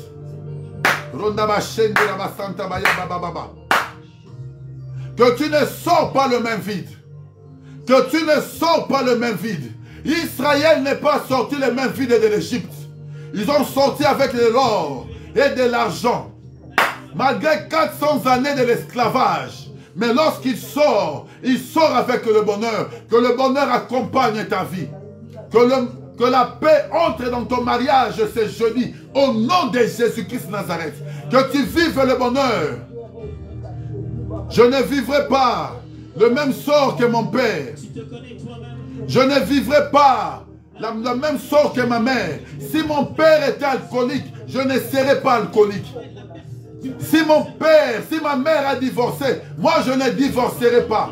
Que tu ne sors pas le main vide. Que tu ne sors pas le main vide. Israël n'est pas sorti les mains vides de l'Égypte. Ils ont sorti avec de l'or et de l'argent. Malgré 400 années de l'esclavage. Mais lorsqu'il sort avec le bonheur. Que le bonheur accompagne ta vie. Que la paix entre dans ton mariage ce jeudi. Au nom de Jésus-Christ Nazareth. Que tu vives le bonheur. Je ne vivrai pas le même sort que mon père. Je ne vivrai pas le même sort que ma mère. Si mon père était alcoolique, je ne serais pas alcoolique. Si mon père, si ma mère a divorcé, moi je ne divorcerai pas.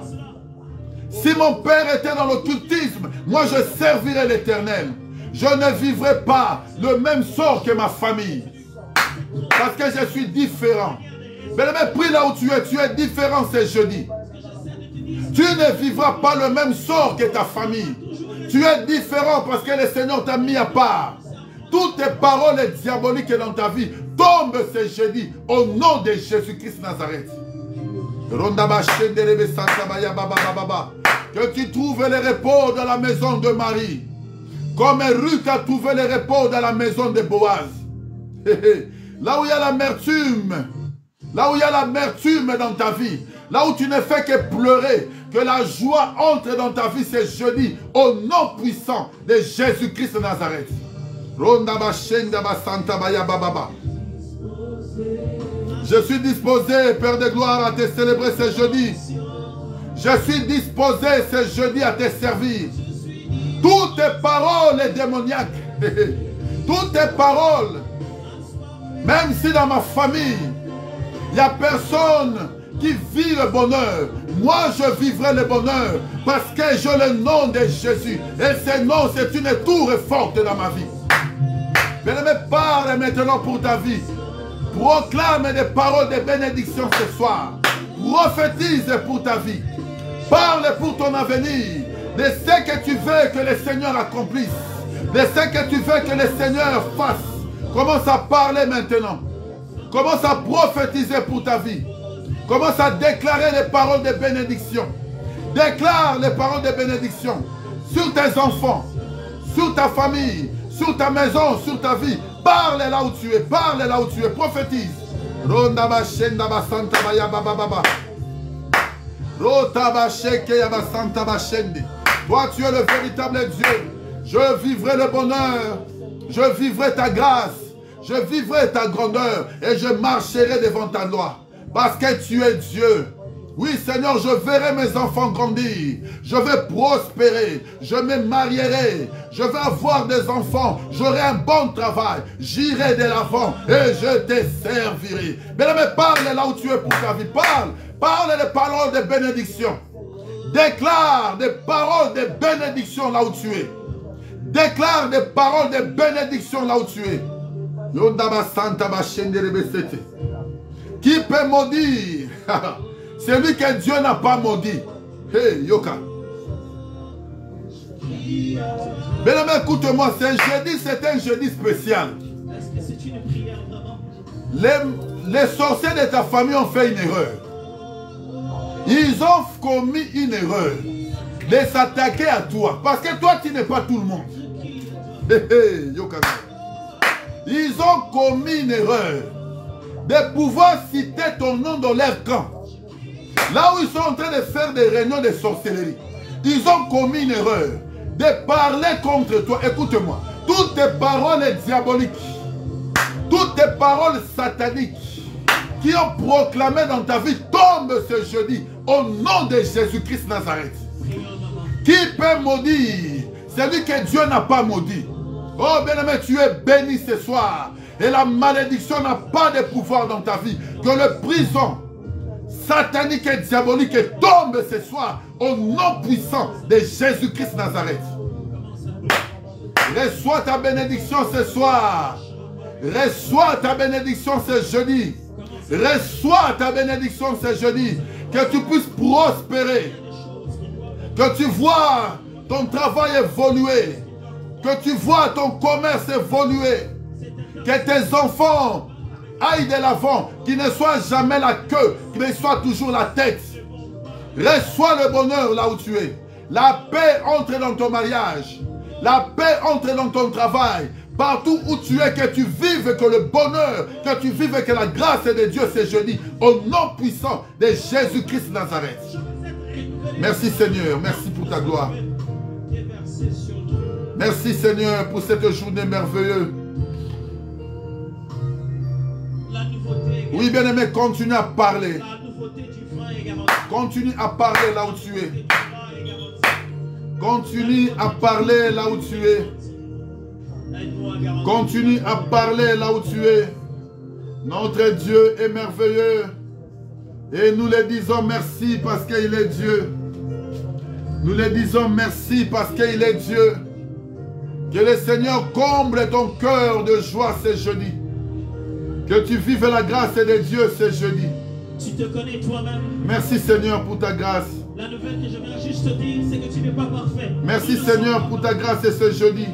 Si mon père était dans l'occultisme, moi je servirai l'Éternel. Je ne vivrai pas le même sort que ma famille. Parce que je suis différent. Mais prie là où tu es différent ce jeudi. Tu ne vivras pas le même sort que ta famille. Tu es différent parce que le Seigneur t'a mis à part. Toutes tes paroles diaboliques dans ta vie tombent ce jeudi au nom de Jésus-Christ Nazareth. Que tu trouves le repos dans la maison de Marie. Comme Ruth a trouvé le repos dans la maison de Boaz. Là où il y a l'amertume. Là où il y a l'amertume dans ta vie. Là où tu ne fais que pleurer. Que la joie entre dans ta vie ce jeudi. Au nom puissant de Jésus-Christ de Nazareth. Je suis disposé, Père de gloire, à te célébrer ce jeudi. Je suis disposé ce jeudi à te servir. Toutes tes paroles démoniaques. Toutes tes paroles. Même si dans ma famille, il n'y a personne qui vit le bonheur. Moi, je vivrai le bonheur parce que j'ai le nom de Jésus. Et ce nom, c'est une tour forte dans ma vie. Bien-aimé, parle maintenant pour ta vie. Proclame des paroles de bénédiction ce soir. Prophétise pour ta vie. Parle pour ton avenir. De ce que tu veux que le Seigneur accomplisse. De ce que tu veux que le Seigneur fasse. Commence à parler maintenant. Commence à prophétiser pour ta vie. Commence à déclarer les paroles de bénédiction. Déclare les paroles de bénédiction sur tes enfants, sur ta famille, sur ta maison, sur ta vie. Parle là où tu es, parle là où tu es, prophétise. Toi, tu es le véritable Dieu. Je vivrai le bonheur, je vivrai ta grâce, je vivrai ta grandeur et je marcherai devant ta loi. Parce que tu es Dieu. Oui, Seigneur, je verrai mes enfants grandir. Je vais prospérer. Je me marierai. Je vais avoir des enfants. J'aurai un bon travail. J'irai de l'avant et je te servirai. Mais parle là où tu es pour ta vie. Parle. Parle des paroles de bénédiction. Déclare des paroles de bénédiction là où tu es. Déclare des paroles de bénédiction là où tu es. Qui peut maudire? Celui que Dieu n'a pas maudit. Hey, Yoka. Mais écoute-moi, c'est un jeudi spécial. Les sorciers de ta famille ont fait une erreur. Ils ont commis une erreur de s'attaquer à toi. Parce que toi, tu n'es pas tout le monde. Hey, hey, Yoka. Ils ont commis une erreur de pouvoir citer ton nom dans leur camp. Là où ils sont en train de faire des réunions de sorcellerie, ils ont commis une erreur de parler contre toi. Écoute-moi, toutes tes paroles diaboliques, toutes tes paroles sataniques qui ont proclamé dans ta vie tombent ce jeudi au nom de Jésus-Christ Nazareth. Qui peut maudire celui que Dieu n'a pas maudit? Oh bien-aimé, tu es béni ce soir. Et la malédiction n'a pas de pouvoir dans ta vie. Que le prison satanique et diabolique tombe ce soir au nom puissant de Jésus-Christ Nazareth. Reçois ta bénédiction ce soir. Reçois ta bénédiction ce jeudi. Reçois ta bénédiction ce jeudi. Que tu puisses prospérer. Que tu vois ton travail évoluer. Que tu vois ton commerce évoluer. Que tes enfants aillent de l'avant, qu'ils ne soient jamais la queue, qu'ils soient toujours la tête. Reçois le bonheur là où tu es. La paix entre dans ton mariage. La paix entre dans ton travail. Partout où tu es, que tu vives, que le bonheur, que tu vives, que la grâce de Dieu ce jeudi, au nom puissant de Jésus-Christ Nazareth. Merci Seigneur, merci pour ta gloire. Merci Seigneur pour cette journée merveilleuse. Oui, bien-aimé, continue à parler. Continue à parler là où tu es. Continue à parler là où tu es. Continue à parler là où tu es. Notre Dieu est merveilleux. Et nous le disons merci parce qu'il est Dieu. Nous le disons merci parce qu'il est Dieu. Que le Seigneur comble ton cœur de joie ce jeudi. Que tu vives la grâce de Dieu ce jeudi. Tu te connais toi-même. Merci Seigneur pour ta grâce. La nouvelle que je viens juste te dire, c'est que tu n'es pas parfait. Merci Seigneur pour ta grâce ce jeudi.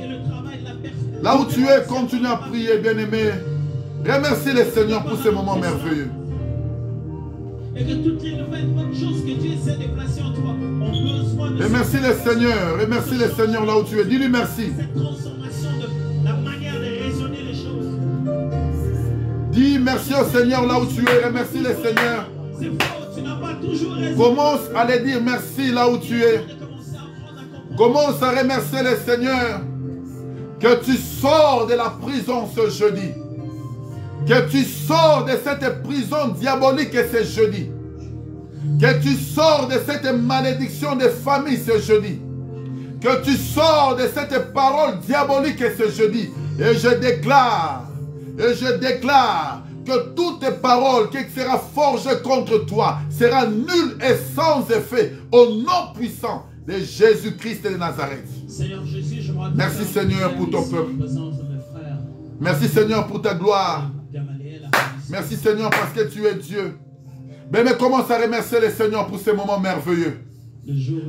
Là où tu es, continue à prier, bien-aimé. Remercie le Seigneur pour ce moment merveilleux. Et que toutes les nouvelles bonnes choses que Dieu essaie de placer en toi ont besoin de... Remercie le Seigneur. Remercie le Seigneur là où tu es. Dis-lui merci. Cette transformation de la manière de raisonner les choses. Dis merci au Seigneur là où tu es. Remercie le Seigneur. C'est faux, tu n'as pas toujours raison. Commence à le dire merci là où tu es. Commence à remercier le Seigneur. Que tu sors de la prison ce jeudi. Que tu sors de cette prison diabolique ce jeudi. Que tu sors de cette malédiction de famille ce jeudi. Que tu sors de cette parole diabolique ce jeudi. Et je déclare que toute parole qui sera forgée contre toi sera nulle et sans effet au nom puissant de Jésus-Christ de Nazareth. Seigneur Jésus, je merci Seigneur pour ton peuple. Merci Seigneur pour ta gloire. Merci Seigneur parce que tu es Dieu. Mais commence à remercier le Seigneur pour ces moments merveilleux.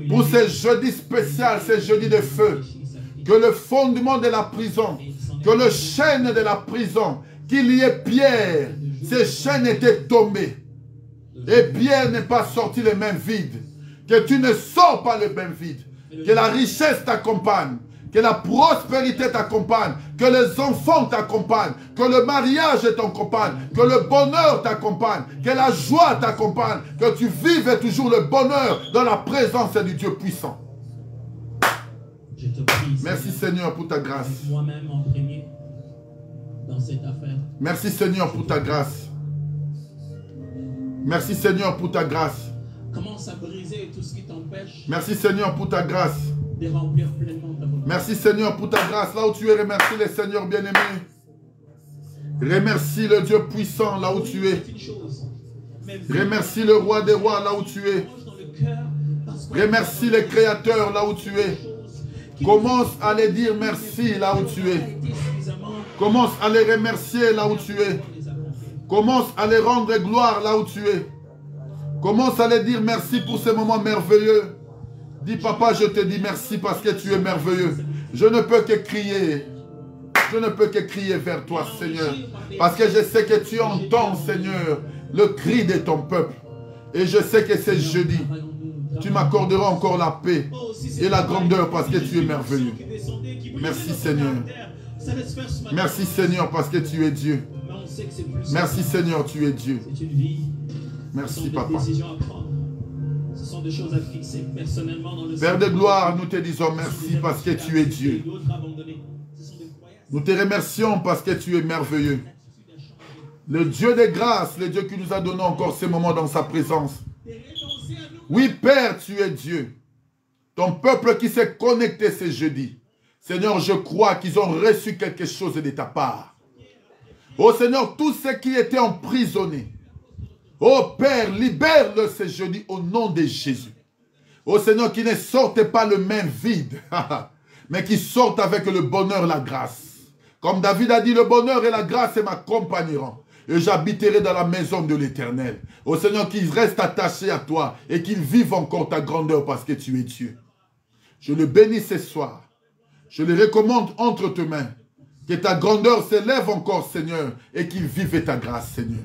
Pour ces jeudis spéciaux, ces jeudis de feu. Que le fondement de la prison, que le chêne de la prison, qu'il y ait Pierre, ces chaînes étaient tombées. Et Pierre n'est pas sorti les mains vides. Que tu ne sors pas les mains vides. Que la richesse t'accompagne. Que la prospérité t'accompagne. Que les enfants t'accompagnent. Que le mariage t'accompagne. Que le bonheur t'accompagne. Que la joie t'accompagne. Que tu vives toujours le bonheur dans la présence du Dieu puissant. Je te prie, merci Seigneur pour ta grâce. Moi-même en premier dans cette affaire. Merci Seigneur pour ta grâce. Merci Seigneur pour ta grâce. Commence à briser tout ce qui t'empêche. Merci Seigneur pour ta grâce. De remplir pleinement ta volonté. Merci Seigneur pour ta grâce. Là où tu es, remercie le Seigneur bien-aimé. Remercie le Dieu puissant là où tu es. Remercie le roi des rois là où tu es. Remercie le créateur là où tu es. Commence à les dire merci là où tu es. Commence à les remercier là où tu es. Commence à les rendre gloire là où tu es. Commence à les dire merci pour ce moment merveilleux. Dis papa, je te dis merci parce que tu es merveilleux. Je ne peux que crier. Je ne peux que crier vers toi, Seigneur. Parce que je sais que tu entends, Seigneur, le cri de ton peuple. Et je sais que c'est jeudi. Tu m'accorderas encore la paix et la grandeur parce que tu es merveilleux. Merci, Seigneur. Merci, Seigneur, parce que tu es Dieu. Merci, Seigneur, tu es Dieu. Merci, papa. Ce sont des choses à fixer personnellement dans le Père de gloire, nous te disons merci parce que tu es Dieu. Nous te remercions parce que tu es merveilleux. Le Dieu de grâce, le Dieu qui nous a donné encore ces moments dans sa présence. Oui, Père, tu es Dieu. Ton peuple qui s'est connecté ce jeudi. Seigneur, je crois qu'ils ont reçu quelque chose de ta part. Oh Seigneur, tous ceux qui étaient emprisonnés. Oh Père, libère-le ce jeudi au nom de Jésus. Oh Seigneur, qui ne sortent pas le main vide, mais qui sortent avec le bonheur et la grâce. Comme David a dit, le bonheur et la grâce m'accompagneront. Et j'habiterai dans la maison de l'Éternel. Oh Seigneur, qu'ils restent attachés à toi et qu'ils vivent encore ta grandeur parce que tu es Dieu. Je le bénis ce soir. Je le recommande entre tes mains. Que ta grandeur s'élève encore, Seigneur, et qu'ils vivent ta grâce, Seigneur.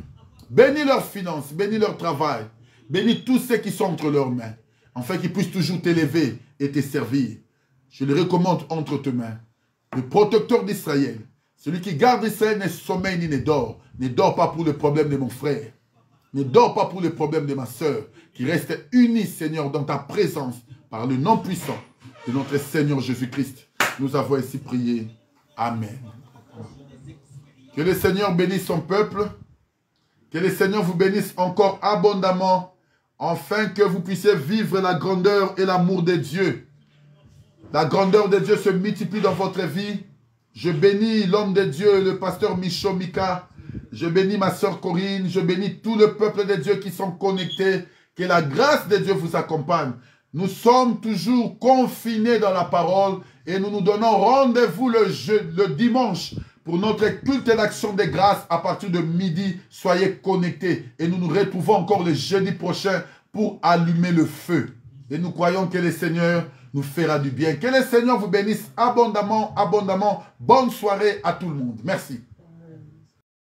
Bénis leurs finances, bénis leur travail, bénis tous ceux qui sont entre leurs mains, afin qu'ils puissent toujours t'élever et te servir. Je le recommande entre tes mains. Le protecteur d'Israël, Celui qui garde Israël ne sommeille ni ne dort. Ne dort pas pour le problème de mon frère. Ne dors pas pour le problème de ma soeur. Qui reste unis, Seigneur, dans ta présence, par le nom puissant de notre Seigneur Jésus-Christ. Nous avons ainsi prié. Amen. Que le Seigneur bénisse son peuple. Que le Seigneur vous bénisse encore abondamment, afin que vous puissiez vivre la grandeur et l'amour de Dieu. La grandeur de Dieu se multiplie dans votre vie. Je bénis l'homme de Dieu, le pasteur Micho Mika. Je bénis ma soeur Corinne. Je bénis tout le peuple de Dieu qui sont connectés. Que la grâce de Dieu vous accompagne. Nous sommes toujours confinés dans la parole et nous nous donnons rendez-vous le dimanche pour notre culte d'action de grâce à partir de midi. Soyez connectés et nous nous retrouvons encore le jeudi prochain pour allumer le feu. Et nous croyons que le Seigneur nous fera du bien. Que le Seigneur vous bénisse abondamment, abondamment. Bonne soirée à tout le monde. Merci.